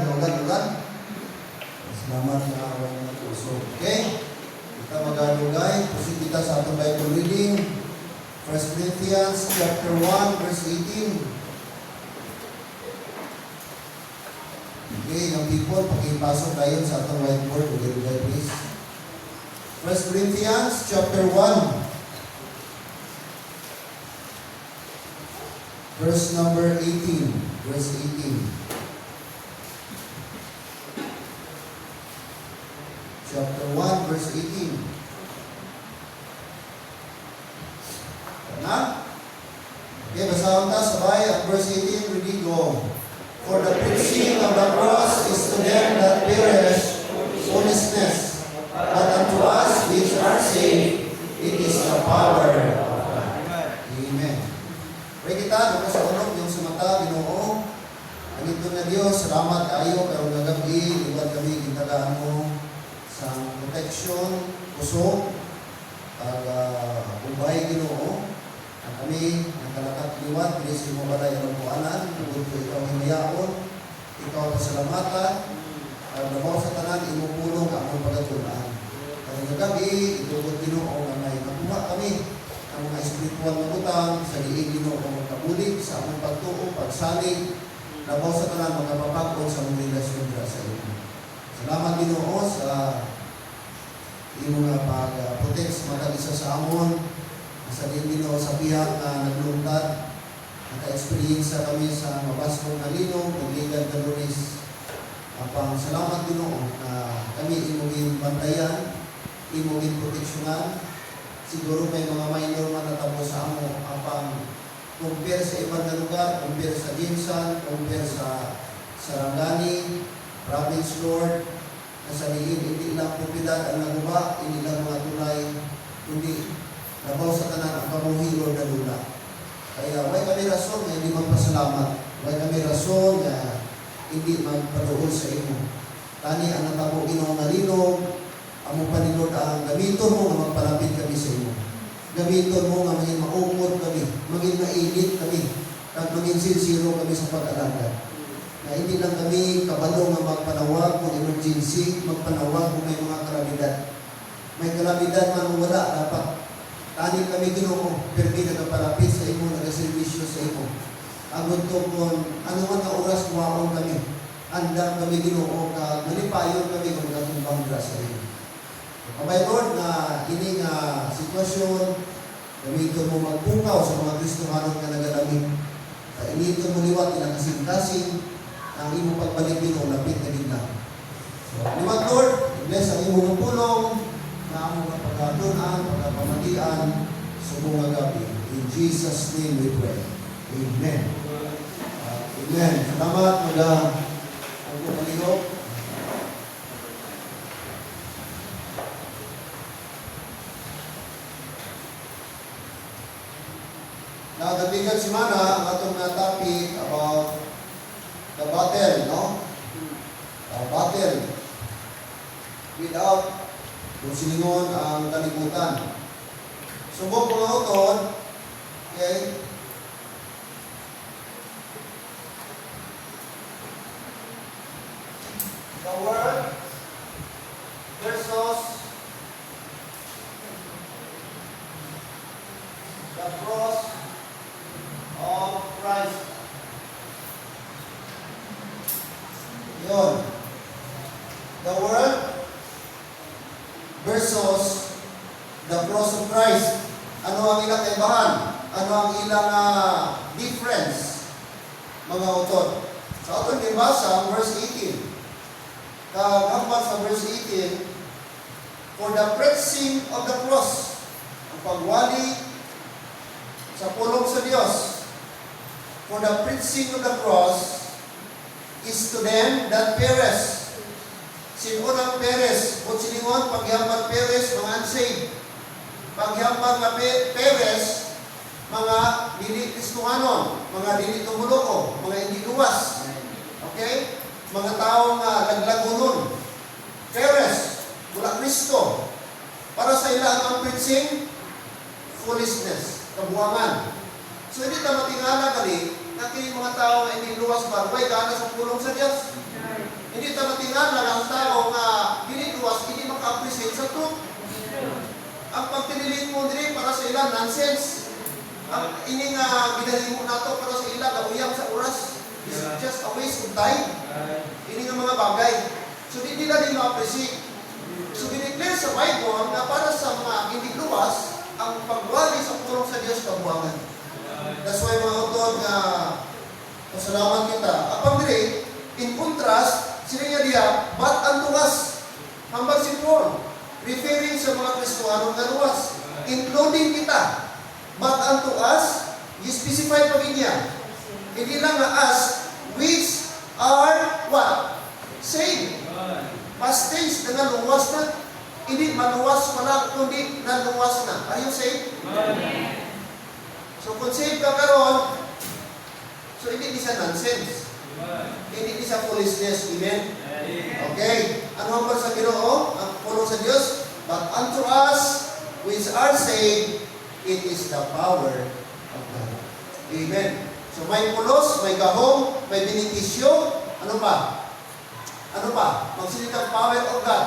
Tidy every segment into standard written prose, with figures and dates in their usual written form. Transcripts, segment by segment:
na ulan-ulan. Salamat na awang mga puso. Okay? Kita magalugay. Pusin kita sa atong Bible reading. 1 Corinthians chapter 1, verse 18. Okay, yung people, pakipasok tayo sa atong whiteboard. Magalugay, please. 1 Corinthians chapter 1. Verse number 18. Verse 18. Chapter 1, verse 18. Na? Okay, basahan ta sabay ang verse 18. Ready, go. For the preaching of the cross is to them that perish foolishness, but unto us which are saved, it is the power of God. Amen. Pray kita, doon sa unok, yung sumata, Ginoo. Ang ito na Diyos, salamat tayo, pero nagabi, iwan kami, gintagaan mo sa protection, puso, ubay, Ginoo. Ang kami, nagkalakat liwat, pinis mo balay ang buwanan, tungkol ko ikaw hinayaon, ikaw pasalamatan, at nabaw sa tanan, imupulong ang mong pagatulaan. Pero nagabi, itugod, Ginoo, na may nakuha kami, ang mga espiritual na butang, sa liig Ginoo ang magkabulig, sa among pagtuo, pagsalig, labaw sa tanan, magkapapagod sa mong relasyon sa iyo. Salamat Ginoo sa iyong mga pag-protect sa mag-isa sa amon, sa din Ginoo sa bihag na naglungtad, naka-experience kami sa mabaskong na linog, nagligad na lunis. Apang salamat Ginoo na kami imong bantayan, imong proteksyonan. Siguro may mga minor man natabo sa amo, apang compare sa ibang na lugar, compare sa Jinsan, compare sa Sarangani, Province Lord, na sa liin, hindi lang propiedad ang naguba, hindi lang mga tulay, hindi nabaw sa tanan ang kamuhi Lord na lula. Kaya may kami rason na hindi magpasalamat, may kami rason na hindi magpaduol sa imo. Tani ang natabo Ginoo nga linog, amo pa ni Lord ang gamiton mo nga magpalapit kami sa imo. Gamiton mo nga maging maukod kami, maging mainit kami, at maging sincero kami sa pag-alagad. Na hindi lang kami kabalo nga magpanawag kung emergency, magpanawag kung may mga kalamidad. May kalamidad man o wala, dapat tanin kami Ginoo, pero di nagpalapit sa imo, nagaservisyo sa imo. Agon to kung ano man na oras kuwaon kami, andang kami Ginoo, malipayon kami kung natumbang sa imo. Kabay Lord na ini nga sitwasyon, gamiton mo magpukaw sa mga Kristohanon nga nagalamig. Initon mo liwat ilang kasing-kasing, ang imo pagbalik Ginoo lapit na din lang. So, liwat Lord, bless ang imong pulong, na among pagkatunan, pagkapamatian, sa mga gabi. In Jesus' name we pray. Amen. Amen. Salamat, ang pumalihok. Nagdabigan si Mana ang atong na topic about the battle, no? The battle without kung silingon ang kalibutan. Subok mga utod, okay? The world versus the cross of Christ. Yun. The world versus the cross of Christ. Ano ang ilang kaibahan? Ano ang ilang difference? Mga utod. Sa atong dibasa, verse 18. Hanggang sa verse 18, for the preaching of the cross, ang pagwali sa pulong sa Diyos, for the preaching of the cross is to them that perish. Sinunang peres, o siningon, paghihambang peres, mga unsaved. Paghihambang na peres, mga dili Kristohanon, mga dili tumuloko, mga hindi luwas. Okay? Mga taong laglagunon. Peres, wala Kristo. Para sa ilang ang preaching, foolishness, kabuangan. So hindi na matingala kali, natin mga tao na hindi luwas ba, way gana sa pulong sa Diyos. Hindi ta matingan lang ang tao nga dili luwas, hindi maka-appreciate sa truth. Ang pagtiniling mo diri para sa ilang nonsense. Ang ini nga ginahimo nato para sa ilang gawiyang sa oras. It's just a waste of time. Ini nga mga bagay. So hindi nila din ma-appreciate. So dineclare sa Bible na para sa mga hindi luwas, ang pagwali sa pulong sa Diyos kabuangan. That's why mga utod nga pasalamat kita. Apang diri, in contrast, sila niya diya, but unto us, hambang si Paul, referring sa mga Kristohanong nga luwas, including kita, but unto us, i-specify pa niya. Hindi lang nga us, which are what? Saved. Past tense, na luwas na. Hindi maluwas pa lang, kundi naluwas na. Are you saved? So kung saved ka karon, so hindi siya nonsense. Hindi siya foolishness. Amen? Okay. Ano ang sa Ginoo? Ang pulong sa Diyos? But unto us, which are saved, it is the power of God. Amen. So may pulos, may gahom, may benepisyo. Ano pa? Ano pa? Magsilitang power of God.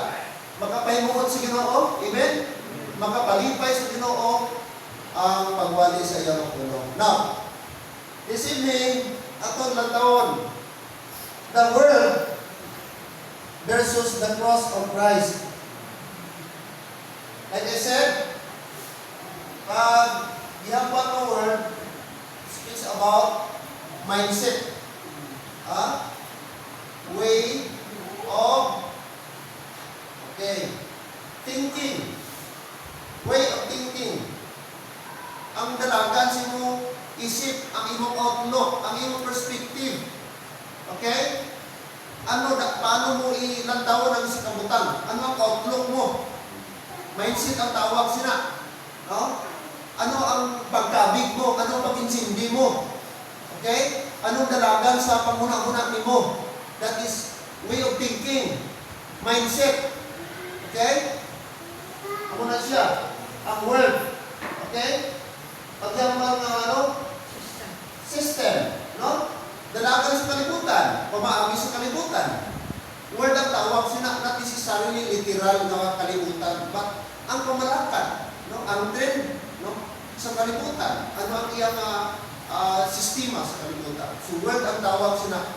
Makapahimuot sa Ginoo. Amen? Makapalipay sa Ginoo ang pagwali sa iyong pulong. Now, this evening, atong lataon, the world versus the cross of Christ. Like I said, gihapon ng word speaks about mindset. Way of thinking. Way of thinking. Ang dalagan sa imong isip, ang imong outlook, ang imong perspective. Okay? Paano mo ilantawon ang sa kabutan? Ano ang outlook mo? Mindset ang tawag sina. No? Ano ang pagkabig mo? Ano ang pag-insindi mo? Okay? Anong dalagan sa panguna-una nimo? That is way of thinking. Mindset. Okay? Ano na siya? Ang word. Okay? Pagyaman ng system. No? Dalagan sa kalibutan. Pamaagi sa kalibutan. Word ang tawag sina, not necessarily literal na kalibutan, but ang pamalakan, no? Ang trend, no? Sa kalibutan. Ano ang iyang sistema sa kalibutan. So word ang tawag sina,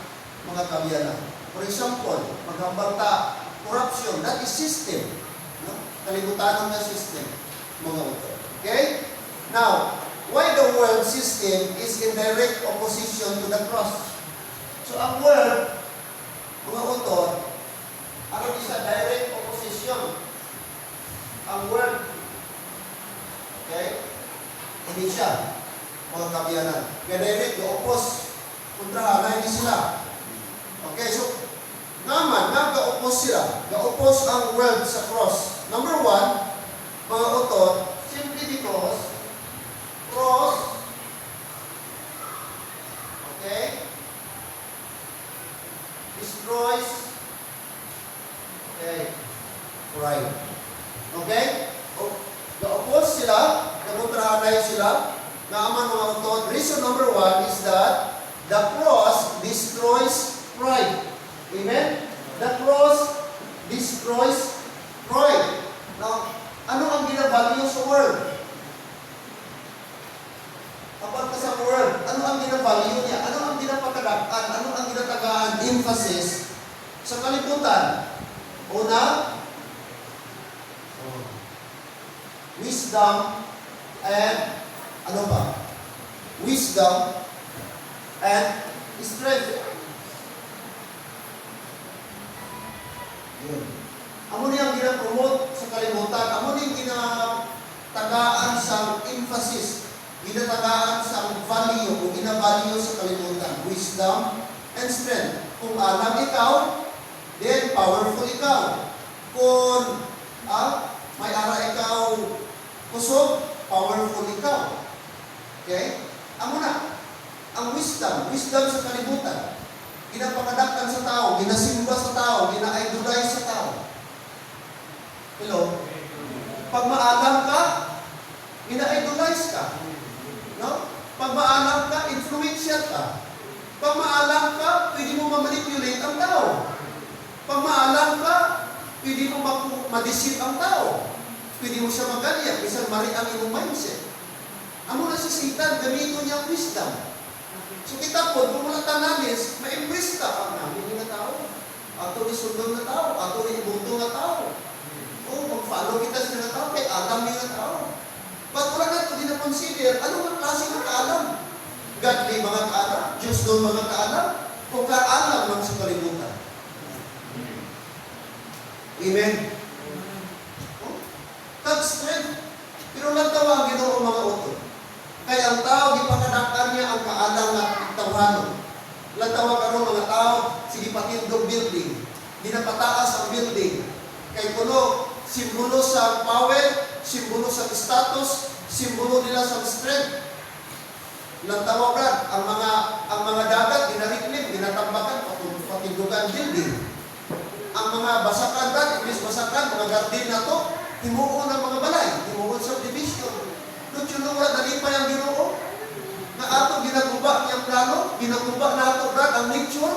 mga kabiyanan. For example, maghambanta, corruption, that is system. No? Kalibutan ng system. Mga utod. Okay? Now, why the world system is in direct opposition to the cross? So, ang world, mga utod, ano isa direct opposition? Ang world. Okay? Hindi siya, mga kabiyanan. Kaya direct, ga-oppose. Kontrahan, hindi sila. Okay, so, naman, ga-oppose sila. Ga-oppose ang world sa cross. Number one, mga utod, simply because cross, okay, destroys, okay, pride. Okay? Na-oppose sila, nakontrahanay sila, naaman mga utod. Reason number one is that the cross destroys pride. Amen? The cross destroys pride. Now, ano ang ginavalue sa world? Kapag ka sa world, ano ang ginavalue niya? Ano ang ginapagkadakan? Ano ang ginatagaan emphasis sa kalibutan? Una, wisdom and ano ba? Wisdom and strength. Yun. Amo niya ang ginapromote sa kalibutan. Amo niya ginatagaan sa emphasis. Ginatagaan sa value o ginavalue sa kalibutan. Wisdom and strength. Kung alam ikaw, then powerful ikaw. Kung may ara ikaw kusog, powerful ikaw. Okay? Amo na. Ang wisdom sa kalibutan. Ginapakadakan sa tao, ginasimba sa tao, gina-idolize sa tao. Hello? Pag maalam ka, gina-idolize ka. No? Pag maalam ka, influential ka. Pag maalam ka, pwede mo ma-manipulate ang tao. madisip ang tao. Pwede mo siya magaliyak, bisan mari ang imong mindset. Amo na si Satan, gamito niya ang wisdom. So kita po, kung wala tanalis, ma-impress ka ang namin nga tao. Ato ni sundong na tao, ato ni ibuto nga tao. O, mag-follow kita sa nga tao, kay alam niya nga tao. But wala na ito, di na-consider, ano ang klase ng kaalam? Godly mga kaalam, Diyos doon mga kaalam, o kaalam lang sa kalibutan. Amen? Strength. Pero lang tawag Ginoo mga utod. Kaya ang tao, di pangadakan niya ang kaalam na tawhanon. Lang tawag ano mga tao, sige patindog building. Di na pataas ang building. Kay kuno, simbolo sa power, simbolo sa status, simbolo nila sa strength. Lang tawag brad, ang mga dagat, dinariklim, dinatambakan, patindugan building. Ang mga basakan brad, iblis basakan, mga garden na to, himuon ang mga balay, himuon sa division. Doon yun wala, nalipay ang Ginoo. Na ato ginaguba niyang plano, ginaguba na ato brad ang nature.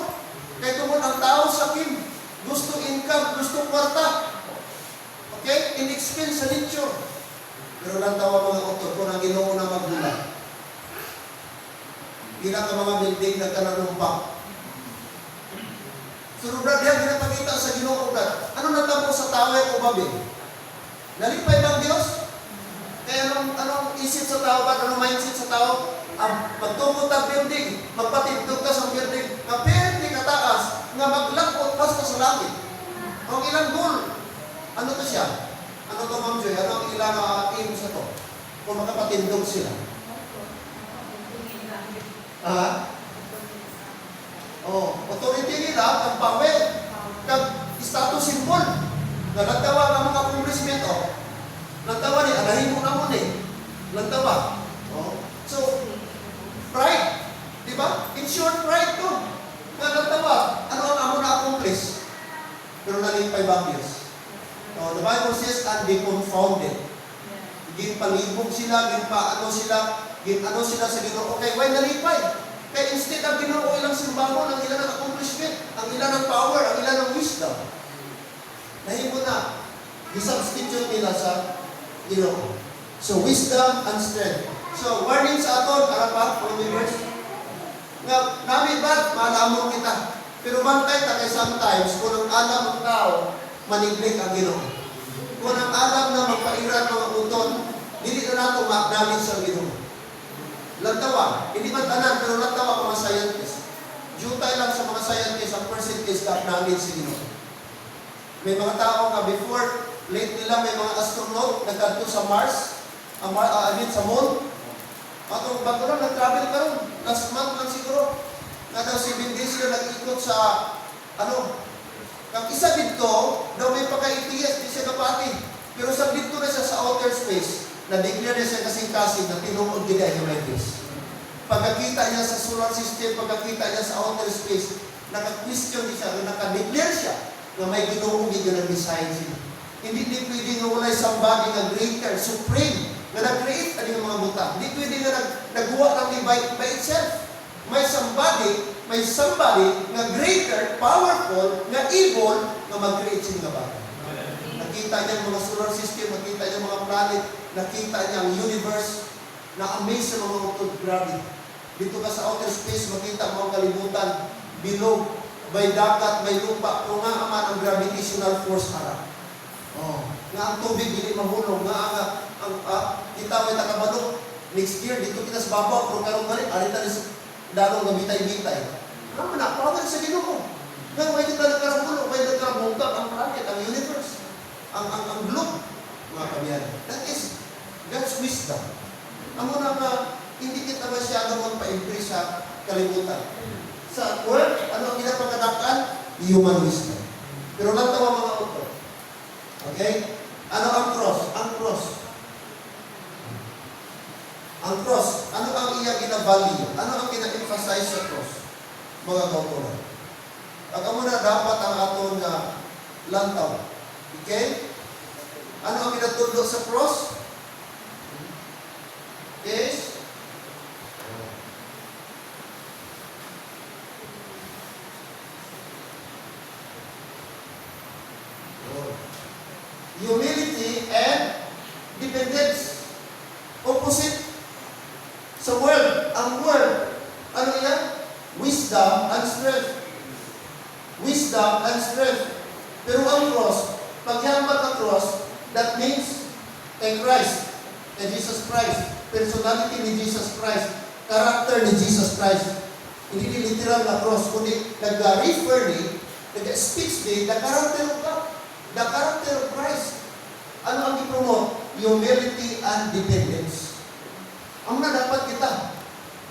Kaya tungkol ang tao sa akin, gusto income, gusto kwarta. Okay? In-expense sa nature. Pero lang tawa mga utod, kung ang Ginoo na magbulan. Hindi ka mga building na kananumpang. So brad, yan, ginapakita sa Ginoo brad. Ano natamo sa tawag o babi? Nalipay bang Diyos? Kaya anong isip sa tao ba? Anong mindset sa tao? Magtungkot ang building, magpatindog ka sa building, na pwede kataas, na maglakot basta sa langit. Ang ilang goal, ano to siya? Ano to Ma'am Joy? Ano ang ilang aim sa to? Kung makapatindog sila. Authority nila, ang power, kag status symbol. Nagtawa ng mga congressmen, nagtawa ni, anahin mo na mo ni. Nagtawa. So, pride. Diba? In short, pride to. Nagtawa. Ano ang amo na accomplish? Pero nalipay ba Diyos? The Bible says, and be confounded. Ginpalibog sila, ginpaano sila sa Ginoo. Okay, why nalipay? Kaya instead ang Ginoo ilang simbahon, ang ilan ng accomplishment, ang ilan ng power, ang ilan ng wisdom. Nahimo na, i-substitute nila sa Ginoo. So, wisdom and strength. So, warning sa aton, arapat, universe. Nga, namin ba, malamong kita. Pero bantay ta kay sometimes, kung ang alam ng tao, maniglik ang Ginoo. Kung ang alam na magpairan mga uton, hindi na nato ma-acknowledge sa Ginoo. Lantawa, hindi man tanan, pero lantawa mga scientists. Jutay lang sa mga scientists, ang percentage na acknowledge si Ginoo. May mga tao nga before, late nila may mga astronaut nagkanto sa Mars, sa Moon. Atong bago lang, nag-travel ka ron. Last month lang siguro. Nga daw 7 days sila nag-ikot sa, kang isa dito, daw may pagka-ETS, di siya kapati. Pero sa dito na siya sa outer space, na-declare na siya kasing-kasing na tinuod din niya may Diyos. Pagkakita niya sa solar system, pagkakita niya sa outer space, naka-question din siya, naka-declare siya na may Ginoo hindi na design siya. Hindi pwede nga wala somebody na greater, supreme, na nag-create ang mga buta. Hindi pwede nga nagawa lang by itself. May somebody na greater, powerful, na evil, na mag-create siya nga bagay. Nakita niya ang mga solar system, nakita niya ang mga planet, nakita niya ang universe, na-amaze sa mga utod, grabe. Dito ka sa outer space, makita ang mga kalibutan, bilog, may dagat, may lupa, kung nga aman ang gravitational force harap. Nga ang tubig, hindi mahulog, nga kita may takabalok. Next year, dito kita sa babaw, kung karong galit, alita rin sa dalong na bitay-bitay. Ano na, power sa Ginoo. Nga, may kita nagkarabulok, may nagkarabungkap ang planet, ang universe, ang globe. Mga kamiyan. That is God's wisdom. Amo na nga, hindi kita masyado mong pa-impress sa kalibutan. Sa word, ano ang pinapagadakan? Human wisdom. Pero lang tawa mga auto. Okay? Ano ang cross? Ang cross. Ang cross, ano ang iya gina-value? Ano ang gina-emphasize sa cross? Mga kautulan. Pag muna dapat ang aton na lantaw. Okay? Ano ang ginatundo sa cross? Is Humility and dependence. Opposite sa world. Ang world, ano yan? Wisdom and strength. Wisdom and strength. Pero ang cross, paghambal ng cross, that means kay Christ, kay Jesus Christ, personality ni Jesus Christ, character ni Jesus Christ. Hindi ni literal na cross, kundi nag-refer ni, nag-speaks ni the character of God, the character of Christ. Ano ang i-promote? Humility and dependence. Ang na dapat kita,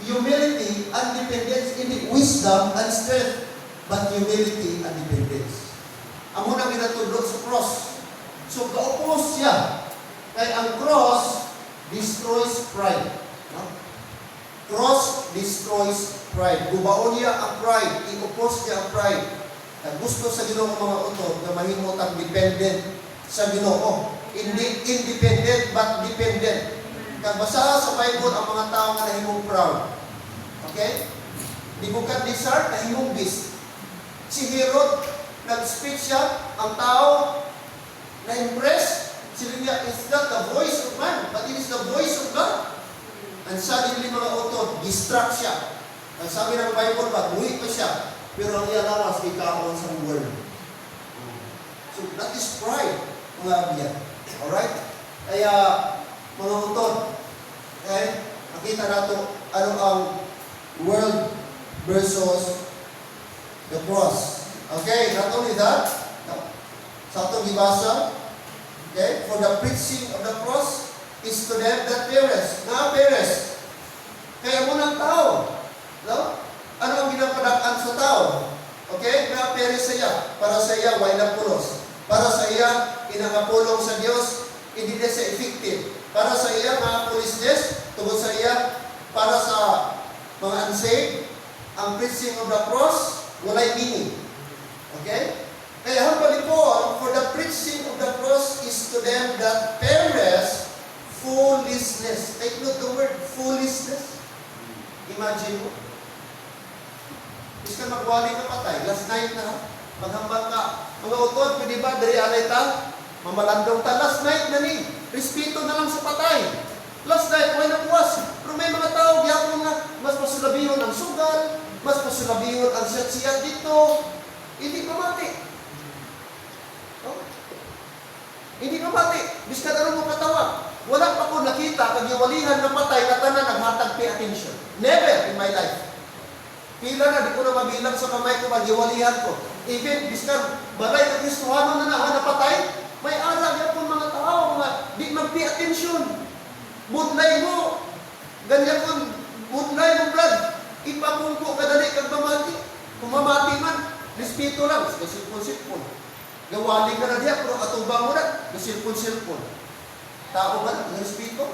humility and dependence, hindi wisdom and strength, but humility and dependence. Ang unang ginatudlot sa cross. So, ka-oppose siya. Kaya ang cross destroys pride. No? Cross destroys pride. Gubaon niya ang pride. I-oppose niya ang pride. At gusto sa Ginoo mga utod na mahimot ang dependent sa Ginoo. Hindi independent but dependent. Kag basa sa Bible ang mga tao nga nahimong proud. Okay? Nebuchadnezzar nahimong beast. Si Herod, nag-speak siya, ang tao na-impress, sila niya, it's not the voice of man, but it is the voice of God. And suddenly mga utod, distract siya. Ang sabi ng Bible, magluhi pa siya, pero ang ialawas, ikaon sa world. So that is pride, mga abya. Alright? Kaya, mga utod, okay, makita nato ano ang world versus the cross. Okay, not only that, sa atong gibasa, okay, for the preaching of the cross is to them that perish. Na perish. Kaya mo ng tao. No? Ano ang ginapadaan sa tao? Okay, na perish sa iya. Para sa iya, why na pulos. Para sa iya, inangapulong sa Diyos, hindi na siya effective. Para sa iya, mga pulisnes, tungkol sa iya, para sa mga unsaved, ang preaching of the cross, walay meaning. Okay? Kaya hambalipon, for the preaching of the cross is to them that perish foolishness. Take note the word, foolishness. Imagine mo. Is ka magwali ka patay. Last night na, maghambal ka. Mga utod, pwede ba, dari alay ta? Mamalandong ta. Last night na ni. Respeto na lang sa patay. Last night, why nakuwas? Pero may mga tao, giyapon nga, mas pasulabihon ang sugal, mas pasulabihon ang siyat-siyat dito. Hindi ka mati. Oh? Hindi ka mati. Biskat ano mo katawa. Wala pa ko nakita kagiwalihan na patay na tanan naghatag pay attention. Never in my life. Pila na, di ko na mabilang sa kamay ko magiwalihan ko. Even biskat balay na Kristohano na patay, may alam yan po mga tao nga di mag-pay attention. Budlay mo. Ganyan kung budlay mo, brad. Ipapungko kadali kag mamati. Kung mamati man, respeto lang, kasilpon-silpon. Gawali ka na diya, pero atubang mo na, kasilpon-silpon. Tao ba na? Respeto?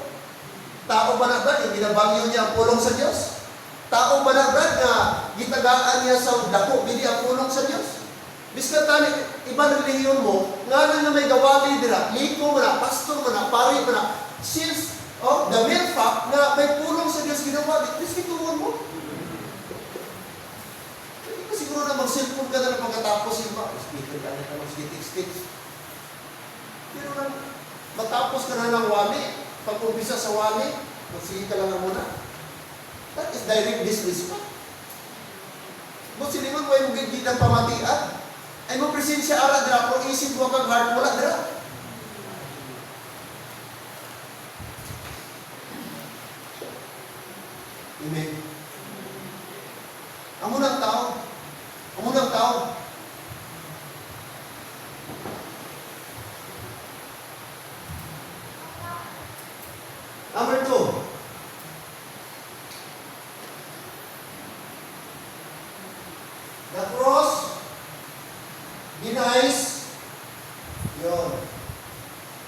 Tao ba na ba? Yung binabangyo niya ang pulong sa Diyos? Tao ba na ba na gitagaan niya sa dako, bili ang pulong sa Diyos? Biskat tani, iba ng relihiyon mo, nga na may gawali dira, liko mo na, pastor mo na, pari mo na, since the mere fact na may pulong sa Diyos ginawa, respetuhon mo. Siguro na mag-cellphone ka na pagkatapos yung speaker ka na mag-stick. Pero na, matapos ka na ng wali, pag-umpisa sa wali, magsige ka lang na muna. That is direct disrespect. Kung siniman mo ay mugigit ng pamatian, ay mo presensya ara dira, kung isip mo kang heart, wala dira. Amen. Ang unang tao, Number 2. The cross denies your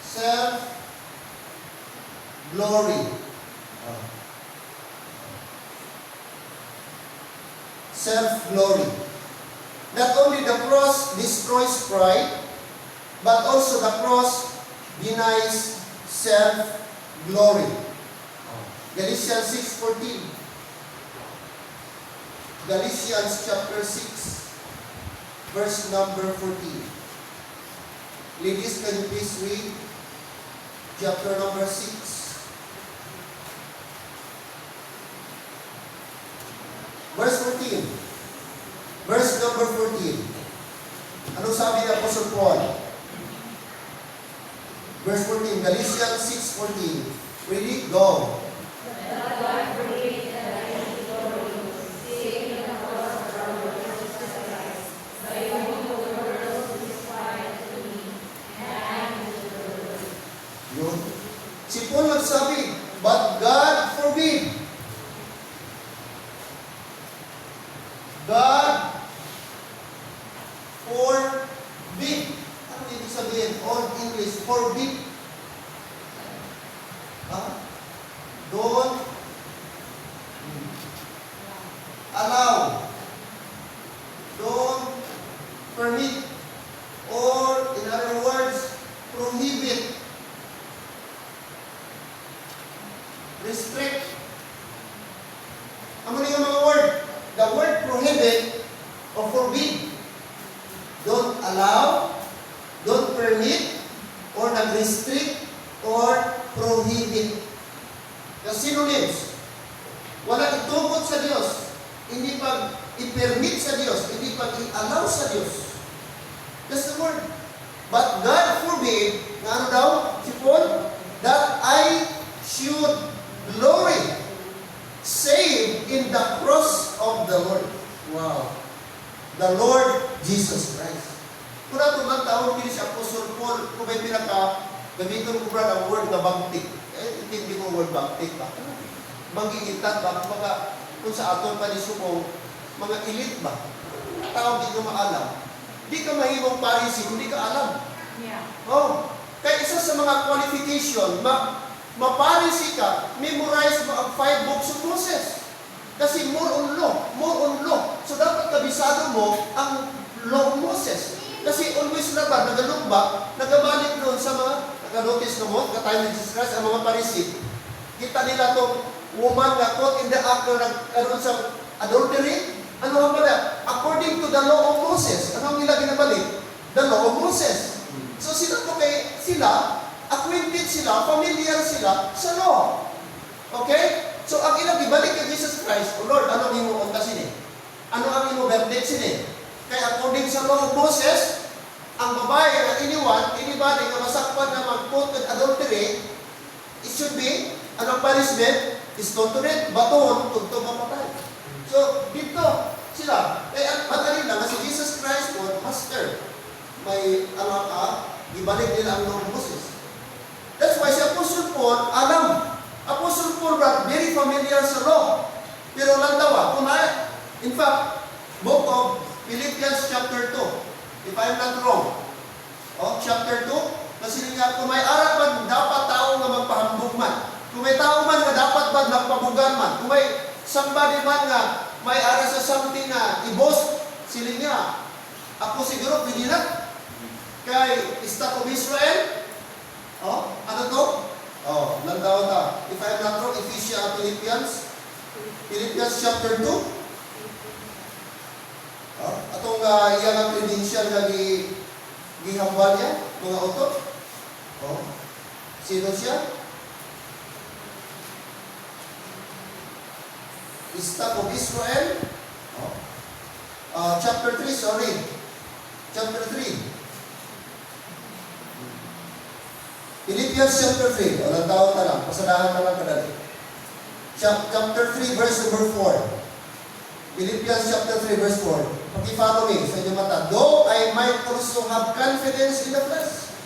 self-glory. Self-glory. Not only the cross destroys pride, but also the cross denies self-glory. Galatians 6:14. Galatians chapter 6, verse number 14. Ladies, can you please read chapter number 6? Verse 14. Verse number 14. Anong sabi ni Apostle Paul? Verse 14, Galatians 6:14. Ready? Go. Yun. Si Paul nagsabi, but God forbid. God forbid. Ano ibig sabihin? Old English, forbid. Don't allow. Don't permit. Or, in other words, prohibit. Restrict. Ano yung mga word? The word prohibit or forbid. Don't allow, don't permit, or nag-restrict, or prohibit. The synonyms. Walang itugot sa Diyos. Hindi pag i-permit sa Diyos. Hindi pag i-allow sa Diyos. That's the word. But God forbid, na ano daw, si Paul, that I should glory, save in the cross of the Lord. Wow. The Lord Jesus Christ. Kung nato man taon, kini si Apostle Paul, kung may gamiton ko ba ang word na bangtik. Hindi ko word bangtik ba? Mangingitan ba? Kung sa aton pa ni Sumong, mga elite ba? Tao di ka maalam. Di ka mahimong parisi, hindi ka alam. Yeah. Oh. Kaya isa sa mga qualification, maparisi ka, memorize mo ang 5 books of Moses. Kasi more on law. So dapat kabisado mo ang law of Moses. Kasi always na ba, nagalugba, nagabalik doon sa mga, nag-notice na mo, katay ni Jesus Christ, ang mga parisi. Kita nila itong woman na caught in the act na nagkaroon sa adultery. Ano ang pala? According to the law of Moses. Ano ang nila ginabalik? The law of Moses. So sila, acquainted sila, familiar sila sa law. Okay? So ang ilang ibalik kay Jesus Christ, O Lord, ano ang himuon ka sini? Ano ang verdict sini? Kaya according sa law of Moses, ang babae na inibali na masakpan na mag-caught with adultery, it should be, anong punishment? Stone to death, baton, tugtog mapatay. So, dito sila. Kaya madali lang, si Jesus Christ po, master. May ibalik nila ang law of Moses. That's why si Apostle Paul, alam. Apostle Paul, very familiar sa law. Pero lang daw, in fact, book of Philippians chapter 2, if I'm not wrong. Chapter 2, kasi nga, kung may araw man, dapat tao nga magpahambog man. Kung may tao man nga, dapat ba magpabugan man. Kung may somebody man nga, may ara sa something nga, i-boast, sila niya. Ako siguro, pinilat. Kay Stock of Israel, ano to? Landaw ta. If I'm not wrong, Philippians chapter 2. Atong iyang ang credential na gihambal niya, mga auto. Sino siya? Stock of Israel. Chapter 3, sorry. Chapter 3. Philippians chapter 3. Walang tao na lang. Pasadahan na lang kadali. Chapter 3, verse number 4. Philippians chapter 3, verse 4. Pag-follow me sa inyong mata. Though I might also have confidence in the flesh.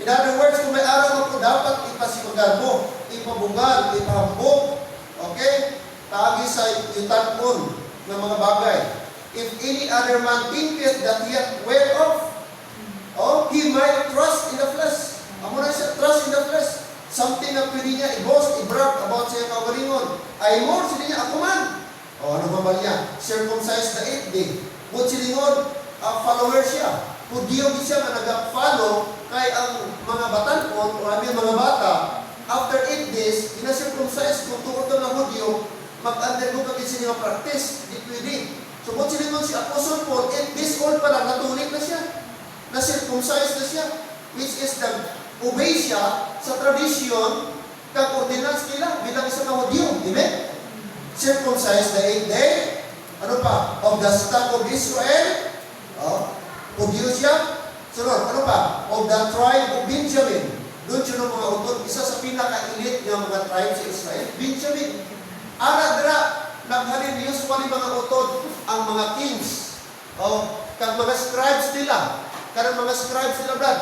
In other words, kung may araw ako, dapat ipasipagan mo, ipabugal, ipahambog. Okay? Taagi sa yutan-on ng mga bagay. If any other man thinketh that he hath well off, he might trust in the flesh. Amo na siya, trust in the flesh. Something na pwede niya i-boast, i-brag about siya kaugalingon. Ay more, sila niya, ako man. Ano ba ba niya? Circumcised the 8th day. But silingon, follower siya. Hudiyo di siya na nag-follow kay ang mga batankon o aming mga bata. After 8 days, ina-circumcised kung tuod na Hudiyo, mag-undergo kami sa mga practice. Di pwede. So, kung silingon si Apostle Paul, 8 days old pa lang, natulik na siya. Na-circumcised na siya. which is obey siya sa tradisyon kag ordinance nila bilang isa ka Hudyo. Amen? Circumcised the 8th day. Ano pa? Of the stock of Israel. Hudyo siya. Sunod, ano pa? Of the tribe of Benjamin. Doon siya ng mga utod. Isa sa pinaka-elite ng mga tribe sa Israel, Benjamin. Dira, naghalin usually mga utod ang mga kings. Kag mga scribes nila. Kanang mga scribes nila, Brad.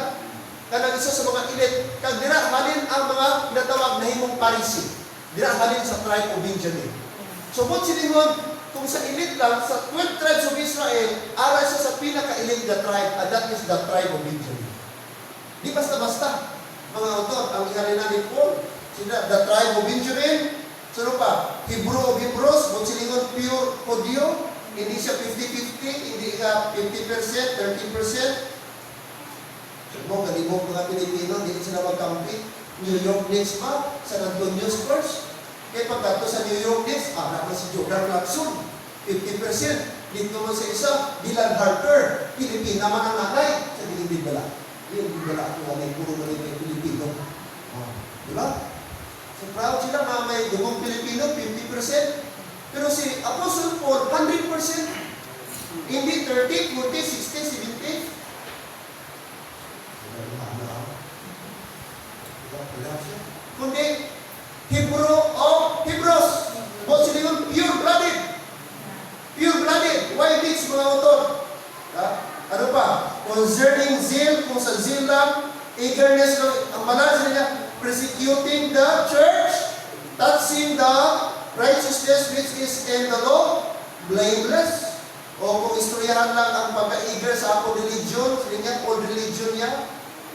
Kanang isa sa mga elite. Kag dira, halin ang mga natawag na himong Pharisee. Dira, halin sa tribe of Benjamin. So, kung siningon, kung sa elite lang, sa 12 tribes of Israel, ara siya sa pinaka-elite na tribe, and that is the tribe of Benjamin. Di basta-basta, mga autor, ang ihalina ni Paul, sila, the tribe of Benjamin, so pa, Hebrew of Hebrews, kung siningon pure Hudyo, hindi siya 50-50, hindi ka 50%, 30%. So, ganibong mga Pilipino, hindi sila magkampi. New York Knicks ba? San Antonio Spurs? Kaya pagkato sa New York Knicks, anak na si Jordan Clarkson, 50%. Dito mo sa isa, Dylan Harper, Pilipina man ang nanay, sa Dilibid Bala. Yung bala ako nanay, puro na rin kay Pilipino. Diba? So proud sila, mga may dumong Pilipino, 50%. Pero si Apostle Paul, 100%. Hindi 30, 40, 60, 70. Kundi, Hebrew of Hebrews. Kung sila yung pure-blooded. Pure-blooded. Why this, mga autor? Ano pa? Concerning zeal, kung sa zeal lang, eagerness lang, ang malas nila, persecuting the church, touching the righteousness which is in the law, blameless. O kung istoryahan lang ang pagka-eager sa ako religion, sila niya, old religion niya,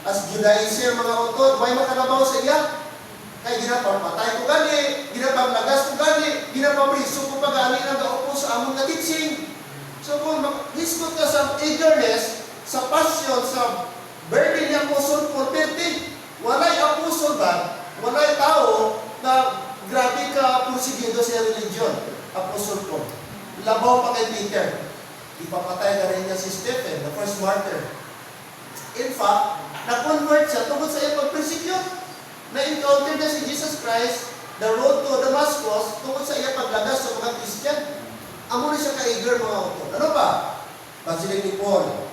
as Judaizer, mga autor, may makalabaw sa iya. Kaya ginapapatay ko gani, ginapaglagas ko gani, ginapabriso ko pagani ng gaupo sa among na teaching. So kung hisgot ka sa eagerness, sa passion, sa burden ni Apostle Paul, walay apostle ba, walay tao na grabe ka porsigido sa religion, Apostle Paul. Labaw pa kay Peter. Ipapatay ka rin niya si Stephen, the first martyr. In fact, na-convert siya tungkol sa iyang pag-persecute. Na-encounter na si Jesus Christ, the road to Damascus, tungkol sa iyang paglagas sa mga Christian. Amo na siya ka-eager, mga auto. Ano ba? Pagsiling ni Paul.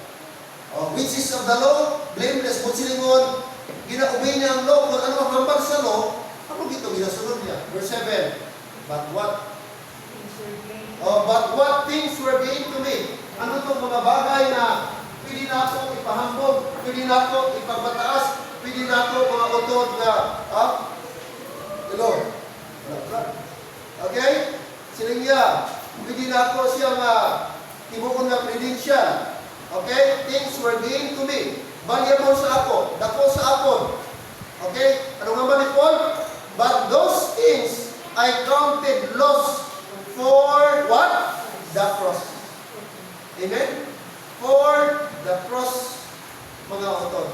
Which is of the law, blameless. Kung silingon, gina-obey niya ang law, kung ano ang hambag sa law, ako dito, ginasunod niya. Verse 7. But what things were gained to me? Ano itong mga bagay na pwede na ako ipahambog, pwede na ako ipagmataas, pwede na ako mga utod na, hello? Okay? Siling niya, pwede na ako siyang tibukon na credential. Okay? Things were gained to me. Valuable sa ako, dako sa akon. Okay? Ano nga ba ni Paul? But those things I counted loss for what? The cross. Amen? For the cross, mga utod.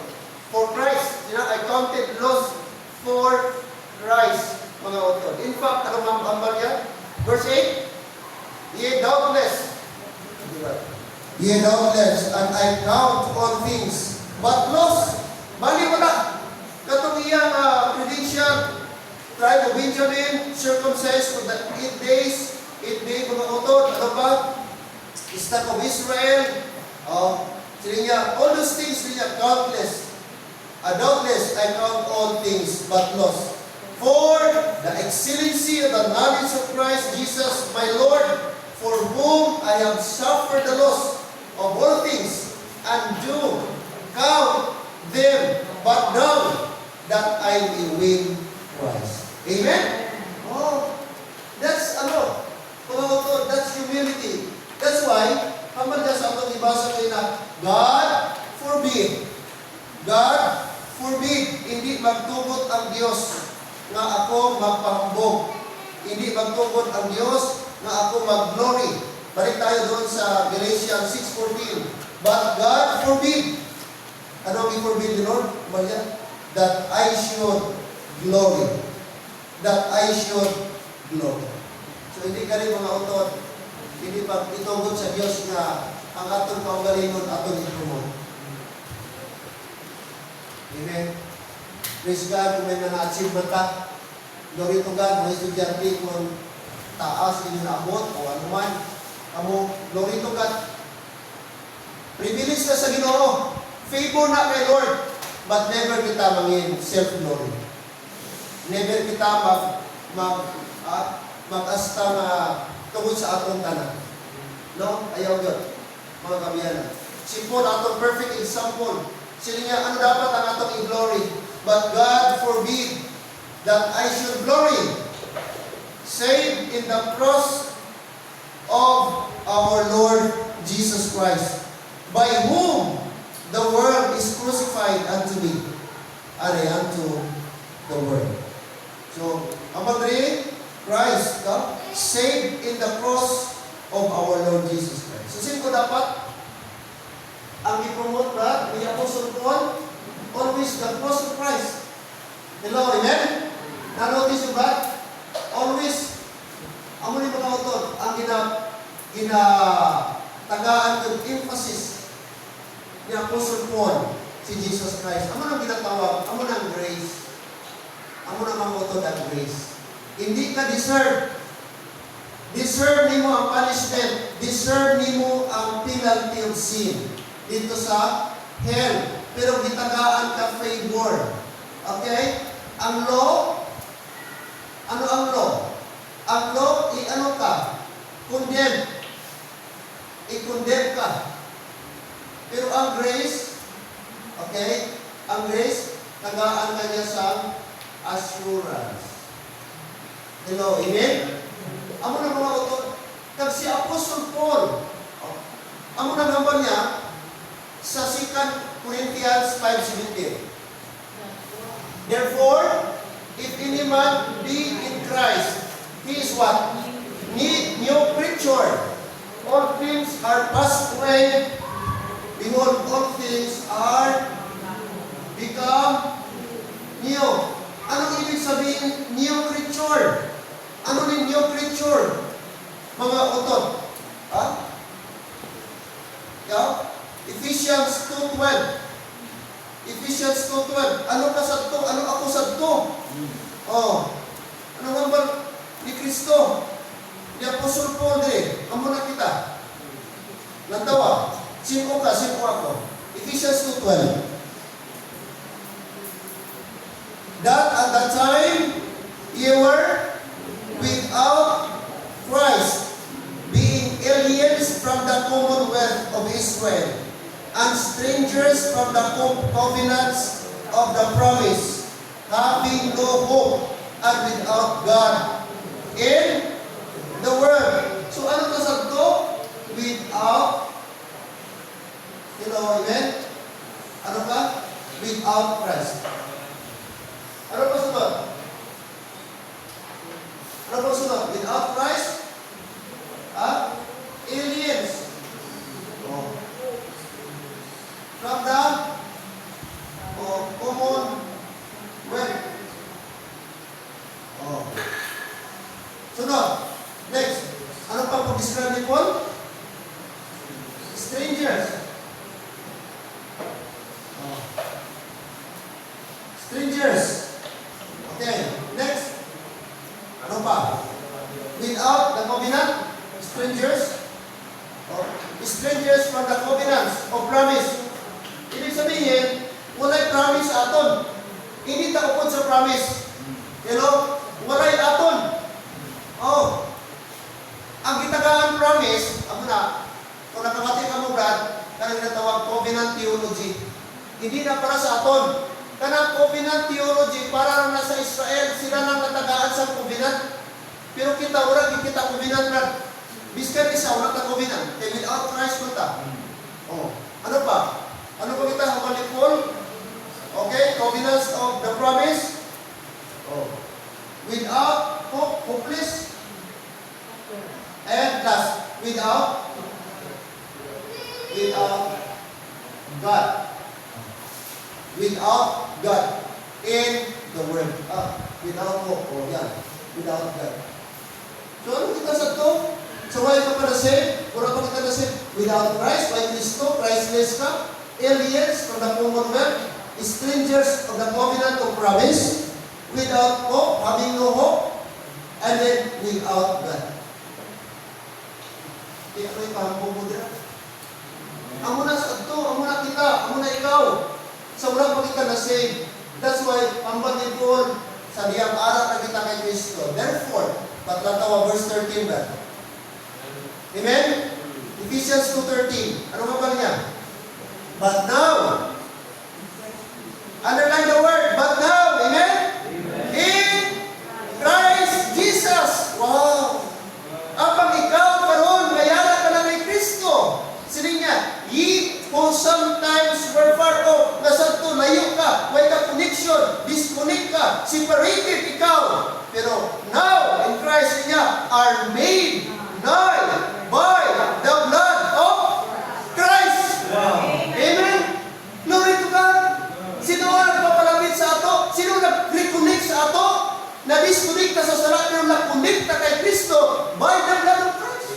For Christ. I counted loss for Christ, mga utod. In fact, ano nga ang niya? Verse 8, Ye doubtless, and I count all things, but loss. Bali wala. Katong iyang credential, tribe of Benjamin, circumcised for the 8 days, 8 days, mga utod. Ano ba? Stock of Israel. Sila niya, all those things, sila niya, countless. Doubtless, I count all things, but loss. For the excellency of the knowledge of Christ Jesus, my Lord, for whom I have suffered the loss of all things, and do count them but now that I may win Christ. Amen? That's that's humility. That's why, kapag sa atong ibasa kayo na, God forbid, hindi magtugot ang Diyos na ako magpahambog. Hindi magtugot ang Diyos na ako mag-glory. Balik tayo doon sa Galatians 6:14. But God forbid. Ano ang i-forbid ni Lord? That I should glory. That I should glory. So hindi ka rin mga autor, hindi pa itugod sa Diyos na ang atong kaugalingon atong i-promote. Praise God, kung may na-achievement ka. Glory to God, mga estudyante, kung taas inyo naabot o ano man. Glory to God. Privilege na sa Ginoo. Favor na kay Lord. But never kita mangin self-glory. Never kita mag-asta na tungkol sa atong tanan. No? Ayaw yun. Mga kamiyanan. Si Paul, atong perfect example. Sila niya, ano dapat ang atong i-glory? But God forbid that I should glory, save in the cross of our Lord Jesus Christ, by whom the world is crucified unto me, unto the world. So, ang pagdiri, Christ, saved in the cross of our Lord Jesus Christ. So, sino ko dapat? Ang i-promote ba ni Apostle Paul? Always the cross of Christ. Hello, amen? Na-notice nyo ba? Always, amo ni mga autor, ang ginatagaan ng emphasis ni Apostle Paul, si Jesus Christ. Amo nang ginatawag, amo nang grace. Amo nang mga autor ang grace. Hindi ka deserve. Deserve nimo ang punishment. Deserve nimo ang penalty of sin dito sa hell. Pero gitagaan ka favor. Okay? Ang law, ano ang law? Ang law, i-ano ka? Condemn. I-condemn ka. Pero ang grace, okay? Ang grace, tagaan ka niya sa assurance. Hello, amen? Amo na mga autor, kag si Apostle Paul, amo na naman niya, sa 2 Corinthians 5:17. Therefore, if any man be in Christ, he is what? New creature. All things are passed away. Behold, all things are become new. Anong ibig sabihin new creature? Ano ni new creature? Mga autor. Ha? Yeah? Ephesians 2:12. Ephesians 2:12. Ano ka sa to? Ano ako sa to? Oh. Ano nga ba ni Kristo? Ni Apostle Paul din. Amo na kita. Natawa. Sino ka? Sino ako? Ephesians 2:12. That at that time you were without Christ, being aliens from the commonwealth of Israel, and strangers from the covenants of the promise, having no hope and without God in the world. So ano ka sa to? Without, amen? Ano ka? Without Christ. Ano pa sunod? Ano pa sunod? Without Christ? Aliens. Oh. From the common wealth. Oh. Sunod. Next. Ano pa pag-describe ni Paul? Strangers. Oh. Strangers. Okay. Next. Ano pa? Without the covenant. Strangers. Oh. Strangers from the covenants of promise. Ibig sabihin, walay promise aton. Hindi takupod sa promise. Walay aton. Oh. Ang gitagaan promise, amo na, kung nakamati ka mo, Brad, kanang ginatawag covenant theology. Hindi na para sa aton. Kanang covenant theology, para na sa Israel, sila nang natagaan sa covenant. Pero kita, wala kita covenant, Brad. Biskan isa, wala ta covenant. Kaya without Christ mo ta. Oh. Ano pa? Ano pa kita? Habalik Paul? Okay, covenants of the promise. Oh. Without hope, hopeless. And last, without God. Without God in the world. Without hope. Oh, yan. Without God. So, ano kita sa to? So, why ka pa na-save? Kung ako kita na-save? Without Christ, by Kristo, Christless ka, aliens from the commonwealth, strangers of the covenant of promise, without hope, having no hope, and then without God. Kaya ko ipahambog mo dira. Amo na sa ito, amo na kita, amo na ikaw. Sa ulang pa kita na-save. That's why, pambag ni Paul, sa diyang aral na kita kay Kristo. Therefore, patlatawa verse 13 ba? Amen? Ephesians 2:13. Ano nga ba niya? But now, underline the word, but now, amen? In Christ Jesus. Wow! Apang ikaw karon mayara ka na kay Kristo. Sini niya, ye who sometimes were far off, nasadto layo ka, may ka connection, disconnect ka, separated ikaw. Pero now, in Christ niya, are made nigh by the blood of Christ. Wow. Amen? Glory to God. Sino ang nagpapalapit sa ato? Sino nag-reconnect sa ato? Na-disconnect ka sa sala, pero na-connect ka kay Kristo by the blood of Christ.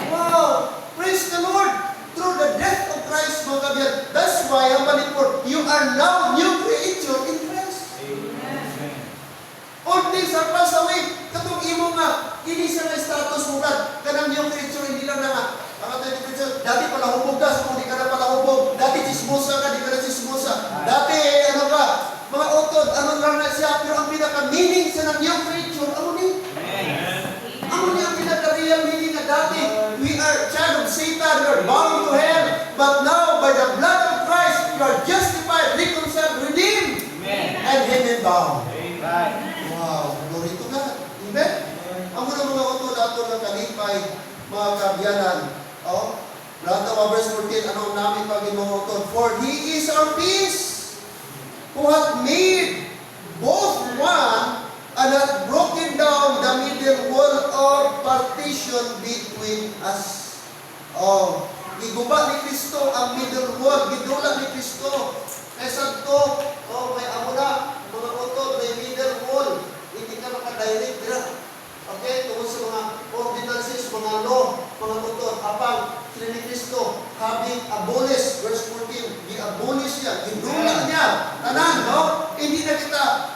Wow! Praise the Lord! Through the death of Christ, mga kabiyat. That's why, ang palikpod, you are now new creature in Christ. All things are passed away. Katong imo nga, ini siya nga status mo God. Kanang new creature, hindi lang na nga. Ang ato yung creature, dati pala hubog ka, so hindi ka na pala hubog. Dati chismosa ka, di ka na chismosa. Dati, ano ka, mga utod, ano lang na siya, pero ang pinaka-meaning sa ng new creature, ano ni? Ano niya ang pinaka-real meaning na dati? We are child of Satan, we are bound to hell, but now, by the blood of Christ, you are justified, reconciled, redeemed, and heaven bound. Wow, glory to God. Amen? Ang mga utod ato ng kalipay, mga kabyanan, Brata verse 14, anong namin pag-inuutod? For He is our peace, who hath made both one and hath broken down the middle wall of partition between us. Giguba ni Kristo ang middle wall, gidula ni Kristo. Kaysa to, may amo na, mga utod, may middle wall. Hindi ka makadirect dira. Okay, tungkol sa mga ordinances, mga law, mga utod, apang sila ni Kristo, having abolished, verse 14, i-abolish niya, gidula niya, tanan, no? Hindi na kita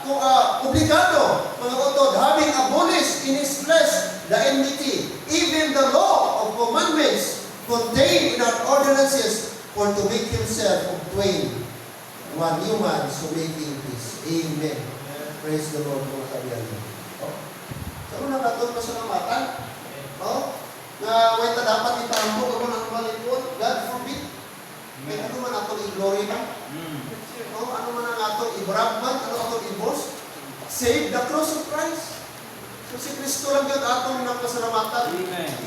obligado, mga utod, having abolished in His flesh the enmity, even the law of commandments contained in our ordinances, for to make Himself of twain, one human, so making peace. Amen. Praise the Lord, mga kabiyano. Ano na natin pasalamatan? Na wait na dapat itambo ako ng malikod. God forbid. May ano man ato i-glory man? Ano man ang ato i-brag man? Ano ato i-boast? Save the cross of Christ. So si Kristo lang yun ato ng pasalamatan.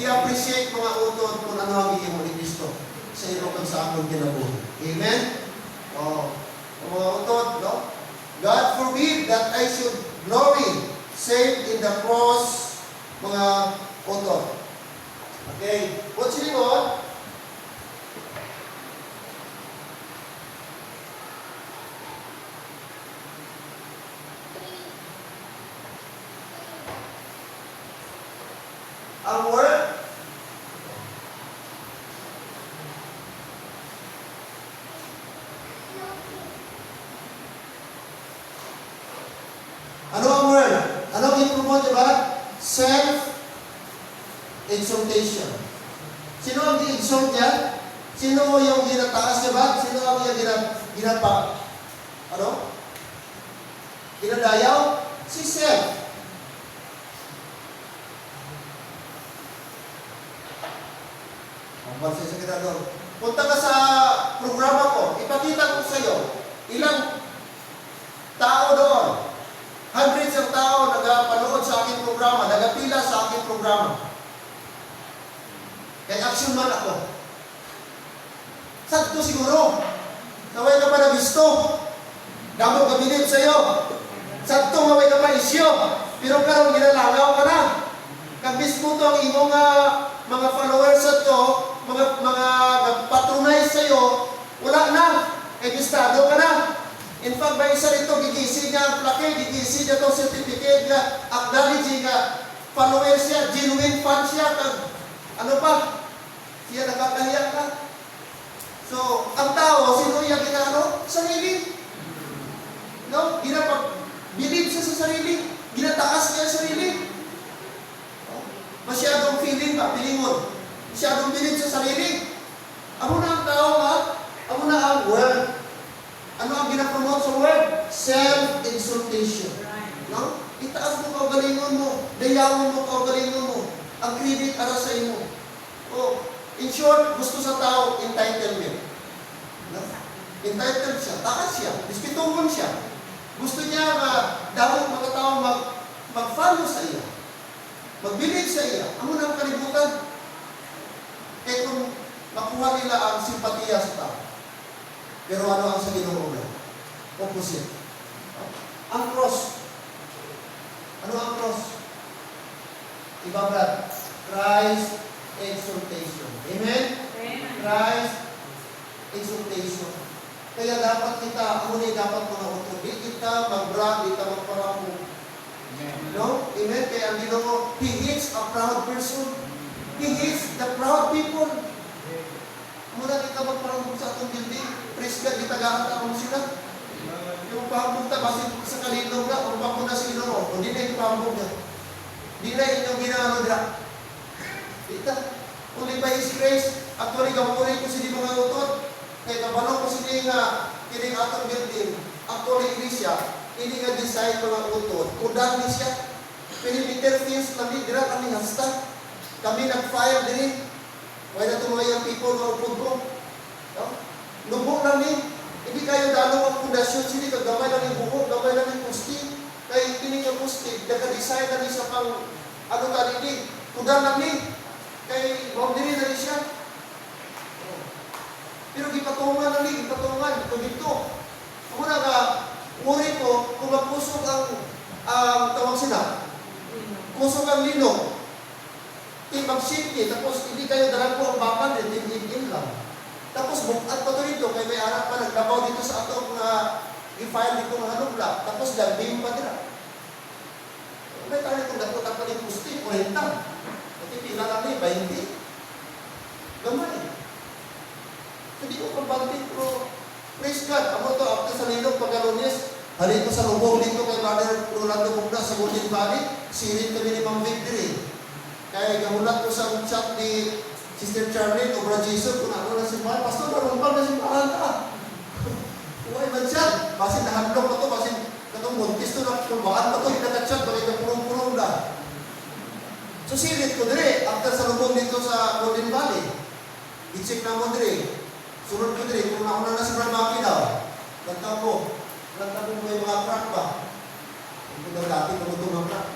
I-appreciate mga utod kung ano ang iimo ni Kristo sa ilo kang sa among kinabuhi. Amen? Mga utod, no? God forbid that I should glory saved in the cross, mga utod. Okay, what's it on? Ang word? Ano ang word? Anong i-promote, diba? Self-exaltation. Sino ang i-exalt niya? Sino yung ginataas, diba? Sino ang yung ginadayaw? Si self. Ang bansa sa kinador. Punta ka sa programa ko, ipakita ko sa iyo, ilang tao doon. Hundreds of tao nagpanood sa aking programa, nagapila sa aking programa. Kaya action man ako. Sakto siguro. Naway ka pa na gusto. Damo kabilib sa iyo. Sakto naway ka pa isyo. Pero karon ginalagaw ka na. Kag mismo to ang imong mga followers sa to, mga patronize sa iyo, wala na. Egistado ka na. In fact, by isa rito, gigisi niya ang plaque, gigisi niya itong certificate niya, acknowledging nga, follower siya, genuine fan siya, kag, ano pa, siya nakakahiyak ka. So, ang tao, sino yung ginano? Sarili. sa sarili. Masyadong pilingon. Masyadong bilid sa sarili. Amo na ang tao ha? Amo na ang word. Ano ang ginapromote sa word? Self-exaltation. No? Itaas mo kaugalingon mo. Dayawon mo kaugalingon mo. Ang credit para sa imo. In short, gusto sa tao, entitlement. No? Entitled siya. Taas siya. Dispituhon siya. Gusto niya na dapat mga tao mag-follow sa iya. Magbilid sa iya. Amo na ang kalibutan. Kaya kung makuha nila ang simpatiya sa tao. Pero ano ang sa Ginoo na? Opposite. Ang cross. Ano ang cross? Iba brad? Christ exaltation. Amen? Christ exaltation. Kaya dapat kita, ano na dapat mga utod? Di kita mag-brag, di kita magparapong. No? Amen? Kaya ang Ginoo, He hates a proud person. He hates the proud people. Muna kita magparapong sa atong building. Praise God, gitagaan na sila. Yung pahambog ta, kasi sa kalindog na, kung pako na sa Ginoo, o di na yung pahambog na. Di na inyong ginano na. Dita, only by His grace, actually, gamunin ko sila mga utod. Kaya kabanong ko sila nga, kining atong building, actually, iglesia, hindi nga design mga utod. Kudan ni siya. Perimeter fence kami, dira kami hasta. Kami nag-fire din. Why na itong mga young people na upod ko? No? Lubog lang ni. Hindi kayo dalaw ang pundasyon. Sili ka gamay lang yung buhok, gamay lang yung pusti. Kaya kining yung pusti, naka-design na rin sa pang, ano ka rin, kudan lang ni. Kaya boundary na rin siya. Pero gipatungan na rin, gipatungan. Ito dito. Ako na ka, uri ko, kung magpusok ang tawag sila, kusok ang lino, mag-shifty, tapos hindi kayo dalang po ang bakan, din lang. Tapos bukat pa ito dito, kaya may anak pa naglabaw dito sa atong i-file dito ng hanubla, tapos dambing pa nila. May tayo kung dapat pa rin pusti, 40. At pila lang eh, 20. Gamay. Hindi ko pambantin, pero praise God, amo to, after sa Lilong Pagalunis, halito sa lubong dito kay Brother Rolando Mugna sa Golden Valley, sirit kami ni Ma'am Victory. Kaya gamulat ko sa chat ni Sister Charlene o Brother Jason, kung ano na simbahan, Pastor, narumpal na simbahan ka. Huwag man siya. Basin nahandlong pa ito, basin katong buntis ito, nakulbaan pa ito, hinagachat, bakit ang purong-purong na. So sirit ko dire, after sa lubong dito sa Golden Valley, i-check na mo dire. Sunod ko dire, kung nauna na si Brother Maki daw, lantaw ko may mga crack ba? Kung ko dati, tumutong ang crack.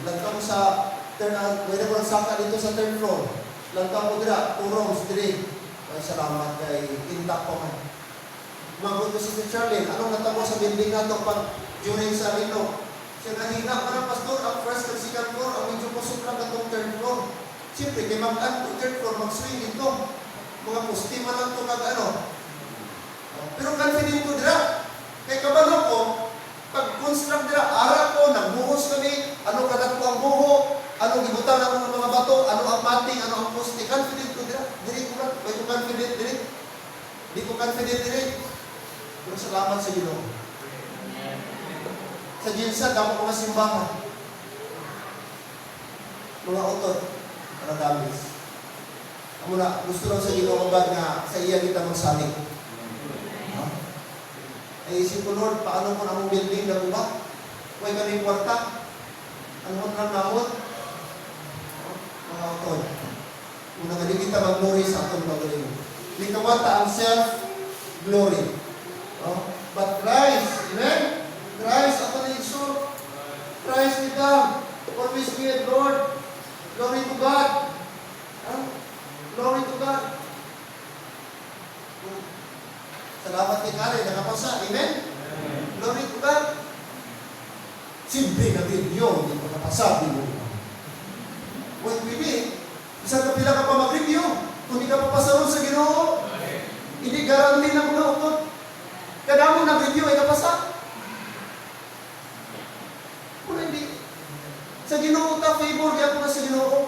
Lantaw ko sa pwede ko saka dito sa third floor. Lantaw ko dira, 2 rooms, 3. Ay, salamat kay intact ko man. Magot ko si Charlene, anong natamo sa building na ito pag during sa Rino? Siya nahina pa ng pastor, ang first and second floor, ang medyo kusok lang itong third floor. Siyempre, kay mag-an to third floor, mag-swing ito. Mga pusti man lang ito mag-ano. Pero confident ko dira. Kay kabalo ko, pag-construct dira, ara ko, nagbuhos kami, ano kadat ko ang buho, ano gibutan ako ng mga bato, ano ang mating, ano ang pusti. Confident ko dira. Diri ko lang. May ko confident diri. Di ko confident diri. Pero salamat sa Ginoo. Sa Jinsa, damo ko nga simbahan. Mga utot, mga damis. Amo na, gusto lang sa Ginoo ba nga sa iya kita magsalig. Ay isip ko, Lord, paano ko na mong building na ba? Huwag kami kwarta. Ano mo lang naon? Mga utot. Una nga di kita mag-glory sa atong magaling. Hindi kawata ang self-glory. But Christ, amen? Christ, ako na iso. Christ kita. Always be it, Lord. Glory to God. Glory to God. Salamat kay Karen, nakapasa. Amen? Glory to God. Simple na video, hindi ko napasabi mo. When we meet, isang kapila ka pa mag-review. Kung hindi ka papasaro sa Ginoo, hindi guarantee na mga utot. Kada mo nag-review ay napasa. Kung hindi, sa Ginoo ta, favor niya ko na sa Ginoo.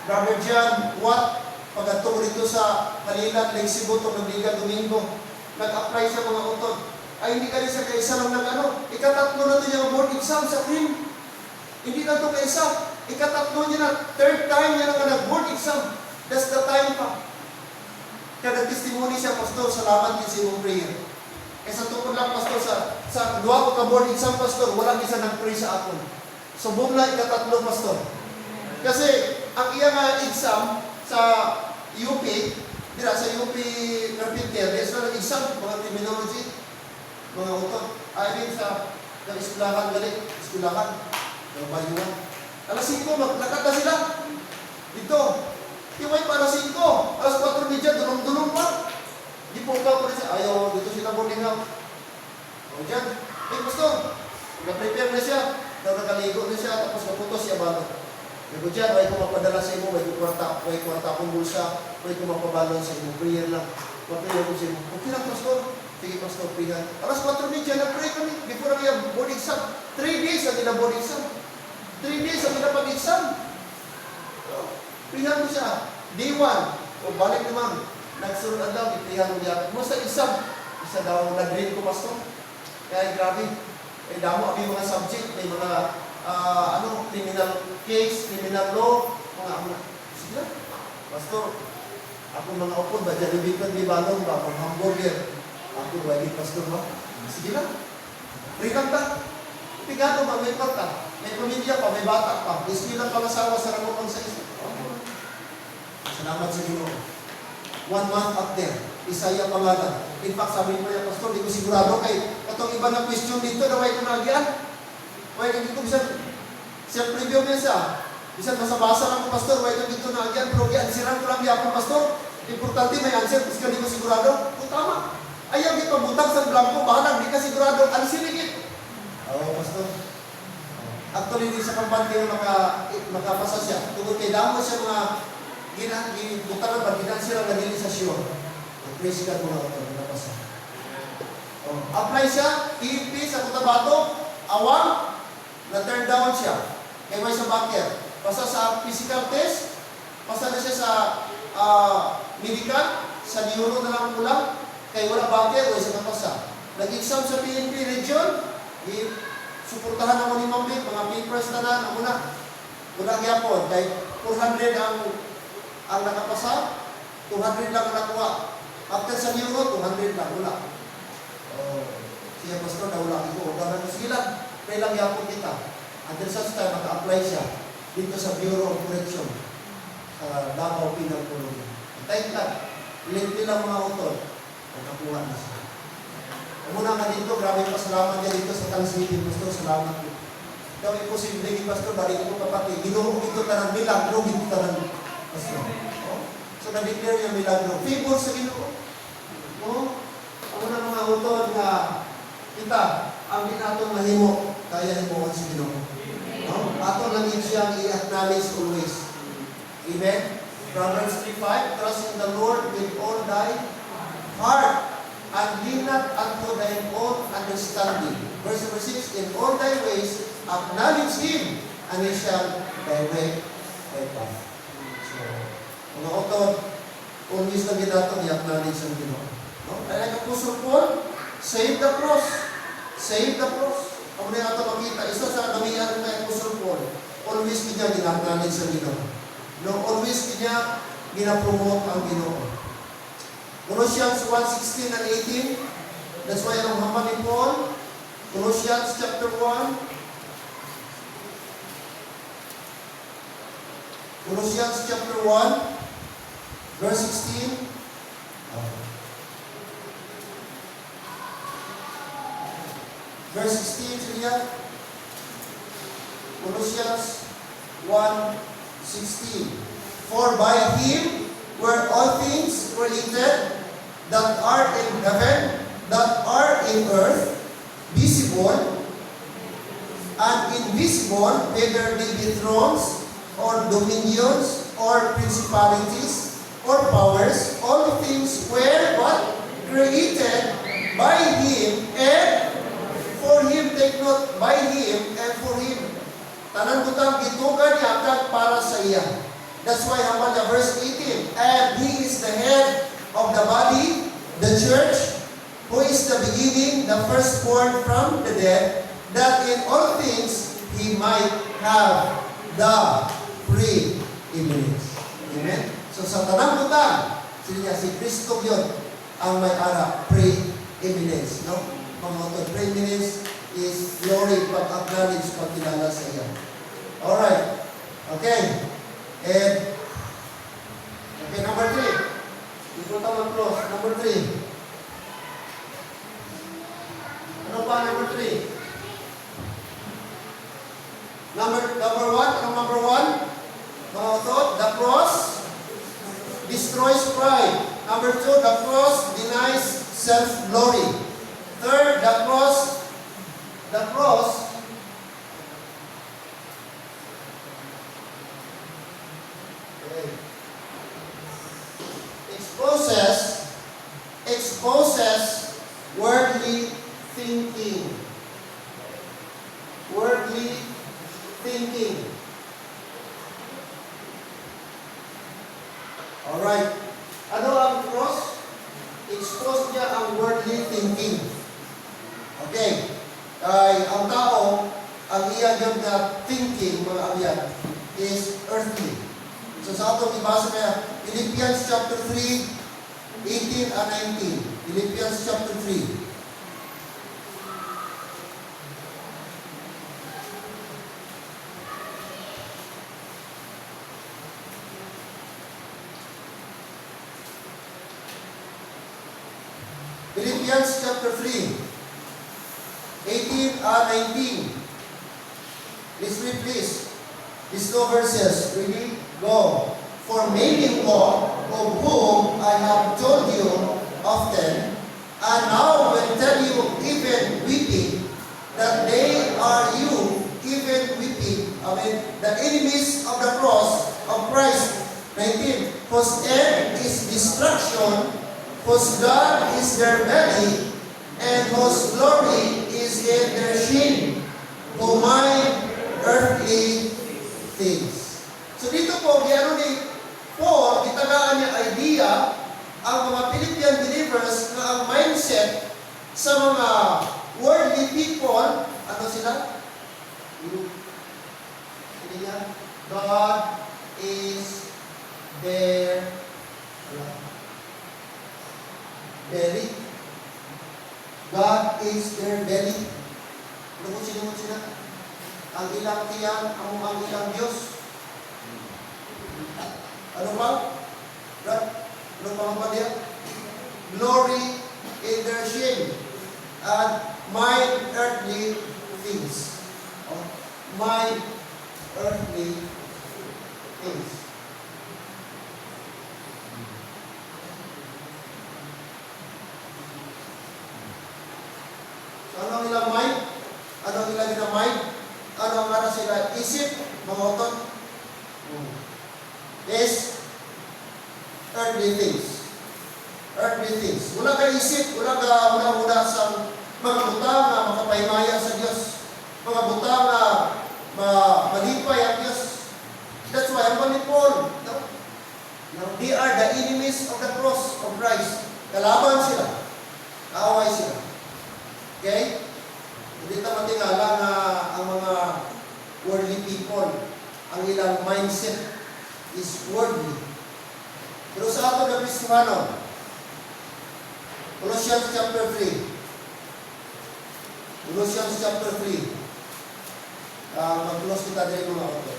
Brother John, what? Pagkatong rito sa Kalilat, Lake Cebu, Tumandiga, Domingo, nag-apply sa mga utot. ay hindi ka rin sa kaisa lang ng ano. Ikatatlo na ito yung board exam sa cream. Hindi na ito kaisa. Ikatatlo niya na, third time niya na nag-board exam. That's the time pa. Kaya nag-testimony siya, Pastor, salamat din sa iyong prayer. Kaya sa tukod lang, Pastor, sa dua ko ka-board exam, Pastor, walang isa nag-pray sa akin. Subong na ikatatlo, Pastor. Kasi, ang iyang exam sa UP, sa UP Carpenter, is na nag-exam, mga terminology, mga utod. I mean, sa iskulahan, iskulahan, bayuan. Alas 5, maglakad na sila. Dito. Iway pa alas 5. Alas 4 media, dulong-dulong pa. Di po ka po rin siya. Ayaw, dito sila boarding house. O dyan. Pastor, nag-prepare na siya. Daw nakaligo na siya, tapos naputos siya bago. Pero dyan, huwag ko mapadala sa imo, huwag ko kwarta akong bulsa, huwag ko mapabalon sa imo. Prayer lang. Maprayer ko sa imo. Okay lang, Pastor. Sige, Pastor, prayer. Alas 4 media, nag-pray kami. Before ang board exam. 3 days ang nila board exam. 3 days ang nila pag-exam. Prihan mo siya. Day 1. O balik naman. Nagsunod ang daw. Iprihan mo niya. Kumusta exam? Isa daw nag-grade ko, Pastor. Kaya grabe. Eh, damo ang mga subject. May mga criminal case, criminal law. Mga sige lang. Pastor, ako mga upon ba? Diyan ibigan di balong ba? Pang hamburger. Ako ba? Pastor ba? Sige lang. Prihan ka. Pigado ba? May kwarta. May pamilya pa. May bata pa. Ismi lang palasawa sa ramon sa isa. Salamat sa Ginoo. 1 month up there. Isaya pangalan. In fact, sabi ko niya, Pastor, di ko sigurado kay itong iba na question dito na may kunagian. May hindi ko bisan siya preview niya siya. Bisan basa-basa lang ko, Pastor, may dito na agyan. Pero giansiran ko lang yapon, Pastor. Importante may answer. Kasi hindi ko sigurado. Kung tama. Ayaw di pabutang sa blanco. Bahalang di ka sigurado. Ansiligit. Oo, Pastor. Actually, di sa kampante yung makapasa siya. Tungkol kay damo siya mga butaran ba, sila naging sa sure. Praise God mga kapatid, napasa. Apply siya, PNP sa Cotabato, awang, na-turn down siya. Kaya may sa backer. Pasa sa physical test, pasa na siya sa medical, sa neuro na lang kulang, kaya wala backer, o isa napasa. Nag-exam sa PNP region, suportahan ako ni Ma'am Vic, mga papers na muna. Wala gyapon, dahil 400 ang nakapasa, 200 lang nakuha. After sa neuro, 200 lang, wala. Siya, Pastor, na wala ito. Dapat sige lang, pray lang yapon kita. Until such time, maka-apply siya dito sa Bureau of Correction sa Davao Penal Colony. Tayo lang, ilimpi lang mga utol, nakakuha na siya. Muna nga dito, grabe pasalamat niya dito sa Thanksgiving, Pastor, salamat po. Daw imposible, Pastor, balik ko kapatid, ginoo ito tarang milagro, ginoo tarang Pastor. So, na-declare yung milagro. Favor sa Ginoo. Ako na mga utod na kita, ang ginatong mahimo, kaya himuon si Ginoo. Ato lang yun siyang i-acknowledge always. Amen? Proverbs 3:5, trust in the Lord with all thy heart, and lean not unto thine own understanding. Verse number 6, in all thy ways, acknowledge Him, and He shall direct thy path. Mga utod, always na ginatong i-acknowledge ang Ginoo. Kaya Apostle Paul, save the cross. Save the cross. Ang mga ito makita, isa sa kamiyan ng Apostle Paul, always niya ginaknowledge ang Ginoo. Always niya ginapromote ang Ginoo. Colossians 1:16 and 18, that's why ang hama ni Paul, Colossians chapter 1, Colossians chapter 1, verse 16. Verse 16 siya. Colossians 1:16. For by Him were all things created that are in heaven, that are in earth, visible and invisible, whether they be thrones, or dominions, or principalities, or powers. All things were what? Created by Him and for Him. Take note, by Him and for Him. Tanan butang gitugan yatag para sa iya. That's why haman verse 18, and He is the head of the body, the church, who is the beginning, the firstborn from the dead, that in all things He might have the preeminence. Amen? So sa tanang butang, sila si Kristo yun ang may ara, preeminence. No? Mga author, preeminence is glory, pag-acknowledge, pagkilala sa iya. Alright. Okay. And, okay, number 3. Ipunta mag-close. Number 3. Ano pa number 3? Number 1, ano number 1? Mga author, the cross destroys pride. Number 2, the cross denies self-glory. Third, the cross exposes worldly thinking. Worldly thinking. Alright. Ano ang cross? Expose niya ang worldly thinking. Okay. Ay, ang tao, ang iya yung na thinking, mga abyan, is earthly. So sa atong ibasa kaya, Philippians chapter 3, 18 and 19. Philippians chapter 3. Philippians chapter 3, 18 and 19. Please read, please. These two verses. Ready? Go. For many walk, of whom I have told you often, and now will tell you even weeping, that they are you, even weeping, the enemies of the cross of Christ. 19. Whose end is destruction, whose God is their belly, and whose glory is in their shame, who mind earthly things. So dito po, ano ni Paul, itagaan niya idea ang mga Philippian believers na ang mindset sa mga worldly people, ano sila? Hindi niya, God is their belly. God is their belly. Ano sila? Ang ilang tiyang, ang ilang Diyos. Ano pa? Ano pa ang padiya? Glory in their shame and mind earthly things. Mind earthly things. So ano ang ilang mind? Ano ang ilang mind? Ano ang ara sila? Isip, mga otot. Is earthly things. Earthly things. Wala ka isip, wala ka una-una sa mga butang na makapahimaya sa Diyos. Mga butang na malipay ang Diyos. That's why ang ni Paul, they are the enemies of the cross of Christ. Kalaban sila. Kaaway sila. Okay? Hindi naman tingala na ang mga worldly people, ang ilang mindset is worldly. Pero sa ato na Kristiyano, Colossians chapter 3. Colossians chapter 3. Mag-close kita din mga auto.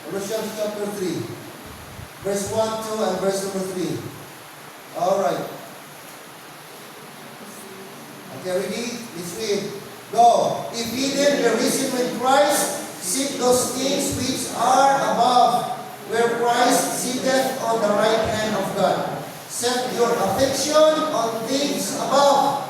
Colossians chapter 3. Verse 1, 2, and verse number 3. Alright. Okay, ready? Let's read. Go. If ye then be risen with Christ, seek those things which are above, where Christ sitteth on the right hand of God. Set your affection on things above,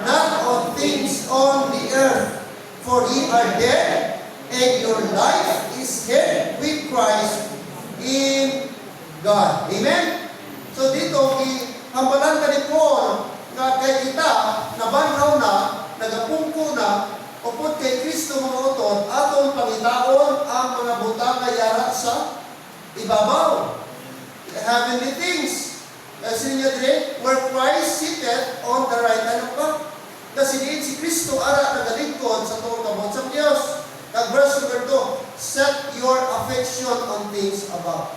not on things on the earth. For ye are dead, and your life is hid with Christ in God. Amen? So dito, hambalan ka ni Paul, nga kay kita, nabanraw na, nagapungko na, upod kay Kristo mga utod, atong pangitaon ang mga butang nga yara sa ibabaw. Heavenly things. Kasi niya dire, where Christ seated on the right hand of God. Kasi diin si Kristo ara nagalingkod sa tuong kabot sa Dios. Kag verse number 2, set your affection on things above.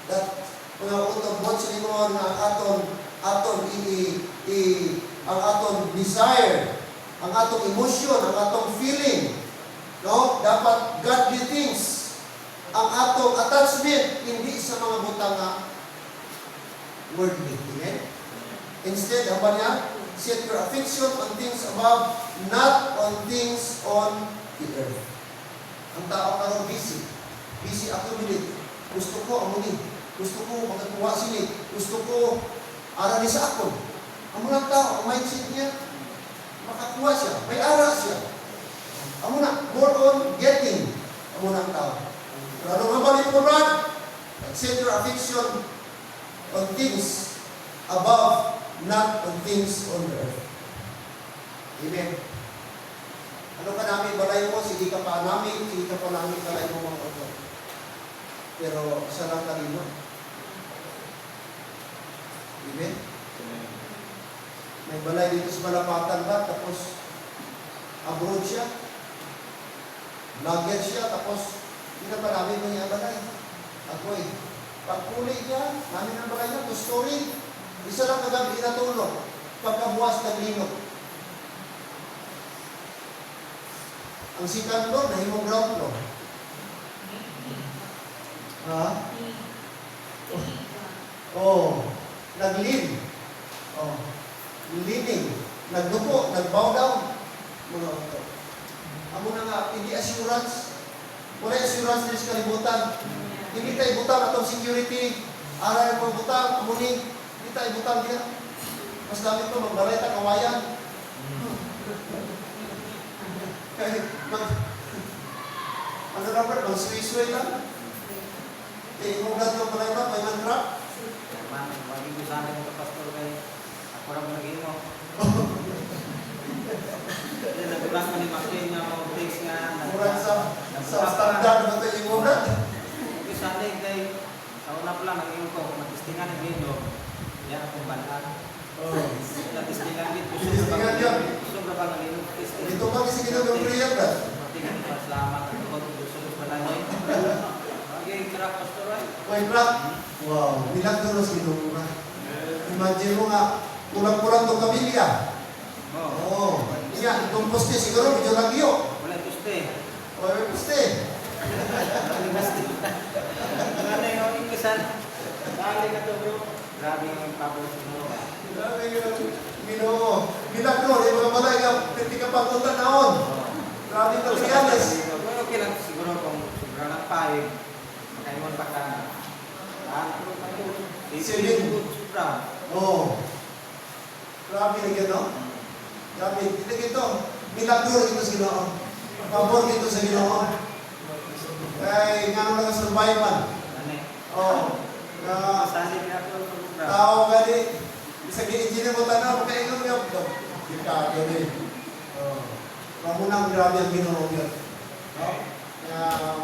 That mga utog mo sa Ginoo nga aton ang aton desire, ang atong emotion, ang atong feeling, no? Dapat godly things ang atong attachment, hindi sa mga butang nga worldly. Amen? Instead, apa niya? Set your affection on things above, not on things on the earth. Ang tao karon busy accumulate. Gusto ko amuni, gusto ko makakuha sini, gusto ko ara ni sa ako. Amo lang tao, ang mindset niya makakuha siya, may ara siya. Amo na more on getting. Amo lang tao. Pero ano nga balik mo, Brad? Set your affection on things above, not on things on the earth. Amen. Ano ka namin balay mo, sige ka pa namin balay mo mga oto. Pero isa lang kanino. Amen. May balay dito sa Malapatan ba, tapos abroad siya, nugget siya, tapos hindi na pa namin mo niya balay. Ako pagpuli niya, namin ang balay niya, to story. Isa lang kagabi inatulog, pagkabuwas ng lino. Ang second floor, nahimong ground floor. Ha? Nag-lean. Leaning. Nagdupo, nag-bow down. Mga ito. Amo na nga, hindi assurance. Wala assurance din sa kalibutan. Hindi tayo butang atong security. Aral mo butang, amuning. Hindi tayo butang din. Mas dami ko, magbalay ta kawayan. Ano dapat? Mag-sway-sway lang. Kung dato balay ba, may mantrap? Wagi ko sana yung pastor kay ako lang nag-ino. Nagbilang ka ni Makin nga mga things nga. Murang sa standard na ito yung muna. Kasi sana kay sa una pa lang nag-ino ko, matistingan ng ino. Yan akong banaan. Natistingan dito. Natistingan yun. Gusto ba bang nag-ino? Dito pa kasi ginagawa prayer na. Matingan pa salamat. Gusto ba lang yun? Wagi kira pastor ay. Wait, Brad. Wow, milagros ginoo nga. Imagine mo nga, kulang-kulang itong kamilya. Oo. Yan, itong poste siguro, medyo lagyo. Wala tuste. Wala poste. Ano yung inglesan? Dali ka to bro. Grabe yung pablo siguro. Grabe yung ginoo. Milagro, yung mga balay nga, hindi ka pagpunta naon. Grabe yung materialis. Pero okay lang siguro kung sobrang ng paig, makaimon pa ka na. Sobra. Oo. Grabe na gano'n, no? Grabe. Ito gito. Milagro ito sa Ginoo. Pabor ito sa Ginoo. Kaya nga lang sa survival. Oo. Tao gani. Isa gi-engineer mo tanaw, makaingon niya. Dikado rin. Oo. Mamunang grabe ang Ginoo yun. No?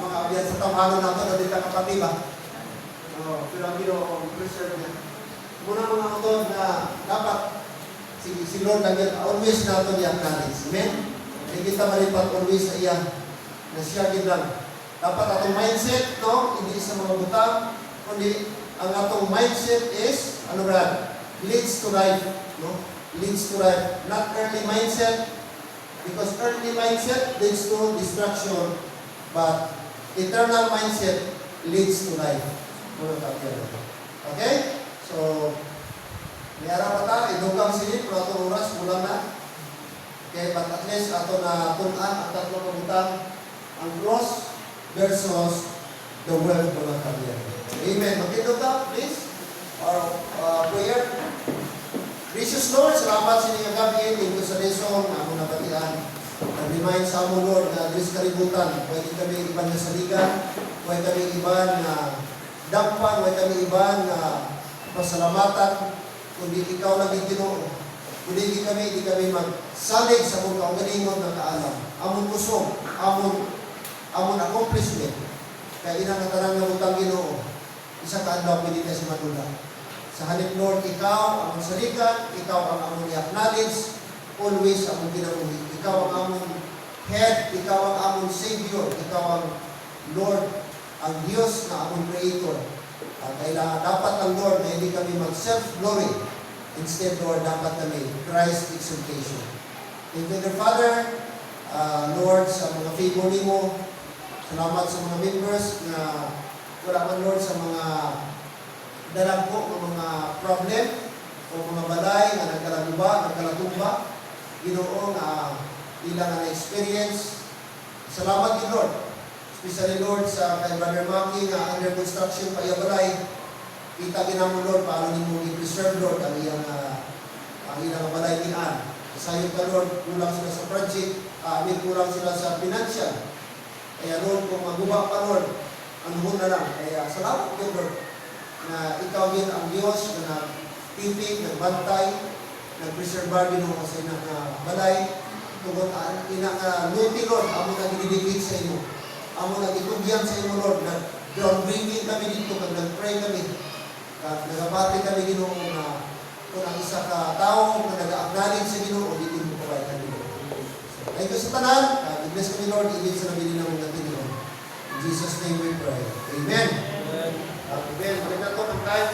Mga abyan sa tamhano na ito, nadita kapatid ba? Pero ang Ginoo, preserve niya. Muna mga utod na dapat si Lord lang yan, always nato niya acknowledge. Amen? Hindi kita malipat always sa iya na siya lang. Dapat atong mindset, no? Hindi sa mga butang, kundi ang atong mindset is, ano Brad? Leads to life. No? Leads to life. Not earthly mindset, because earthly mindset leads to destruction, but eternal mindset leads to life. Okay? So, niyara pa ta, idugang sinip, pero atong oras, kulang na. Okay, but at least ato na tunan ang tatlong kabutang, ang cross versus the world mga kabyan. Amen. Magkito ka, please. Our prayer. Gracious Lord, salamat sa inyong gabi dito sa lesson na ako nabatian. Nag-remind sa among Lord na Diyos kaributan. Pwede kami iban na saligan, pwede kami iban na dampan, pwede kami iban na pasalamatan, kundi ikaw lang yung Ginoo. Kundi hindi kami magsalig sa mong kaugalingon ng kaalam. Amon kusog, amon accomplishment. Kaya inang natarang na utang Ginoo, isa ka adlaw pwede na si Madula. Sa halip, Lord, ikaw ang salikan, ikaw ang among i-acknowledge, always among kinabuhi. Ikaw ang among head, ikaw ang among Savior, ikaw ang Lord, ang Diyos na among Creator. Kailangan dapat ang Lord na hindi kami mag-self-glory. Instead, Lord, dapat kami Christ exaltation. Thank you, dear Father, Lord, sa mga favor mo. Salamat sa mga members na wala man, Lord, sa mga dalang po ng mga problem o mga balay na nagkalatumba. Ginoo na ilang na-experience. Salamat din, Lord. Especially, Lord, sa kay Brother Maki na under construction pa balay. Kita ginamo, Lord, paano nimo i-preserve, Lord, ang ilang balay niyan. Sayang pa, Lord, kulang sila sa project, kulang sila sa financial. Kaya, Lord, kung maguba pa, Lord, anuhon na lang. Kaya, salamat din, Lord, na ikaw din ang Diyos na nagtipig, nagbantay, nag-preserve din mo sa inang balay. Tungkol luti, Lord, amo na dinidikit sa imo. Amo na itugyan sa imo, Lord, na groundbreaking kami dito, pag nag-pray kami, nagabati kami, Ginoo, na kung ang isa ka tao na nag-acknowledge sa Ginoo, bitin mo kabay ka, Ginoo. Thank you sa tanan. I-bless kami, Lord, ibig sa nabili na mong natin, Lord. In Jesus' name we pray. Amen. Amen. Balik na ito ng time.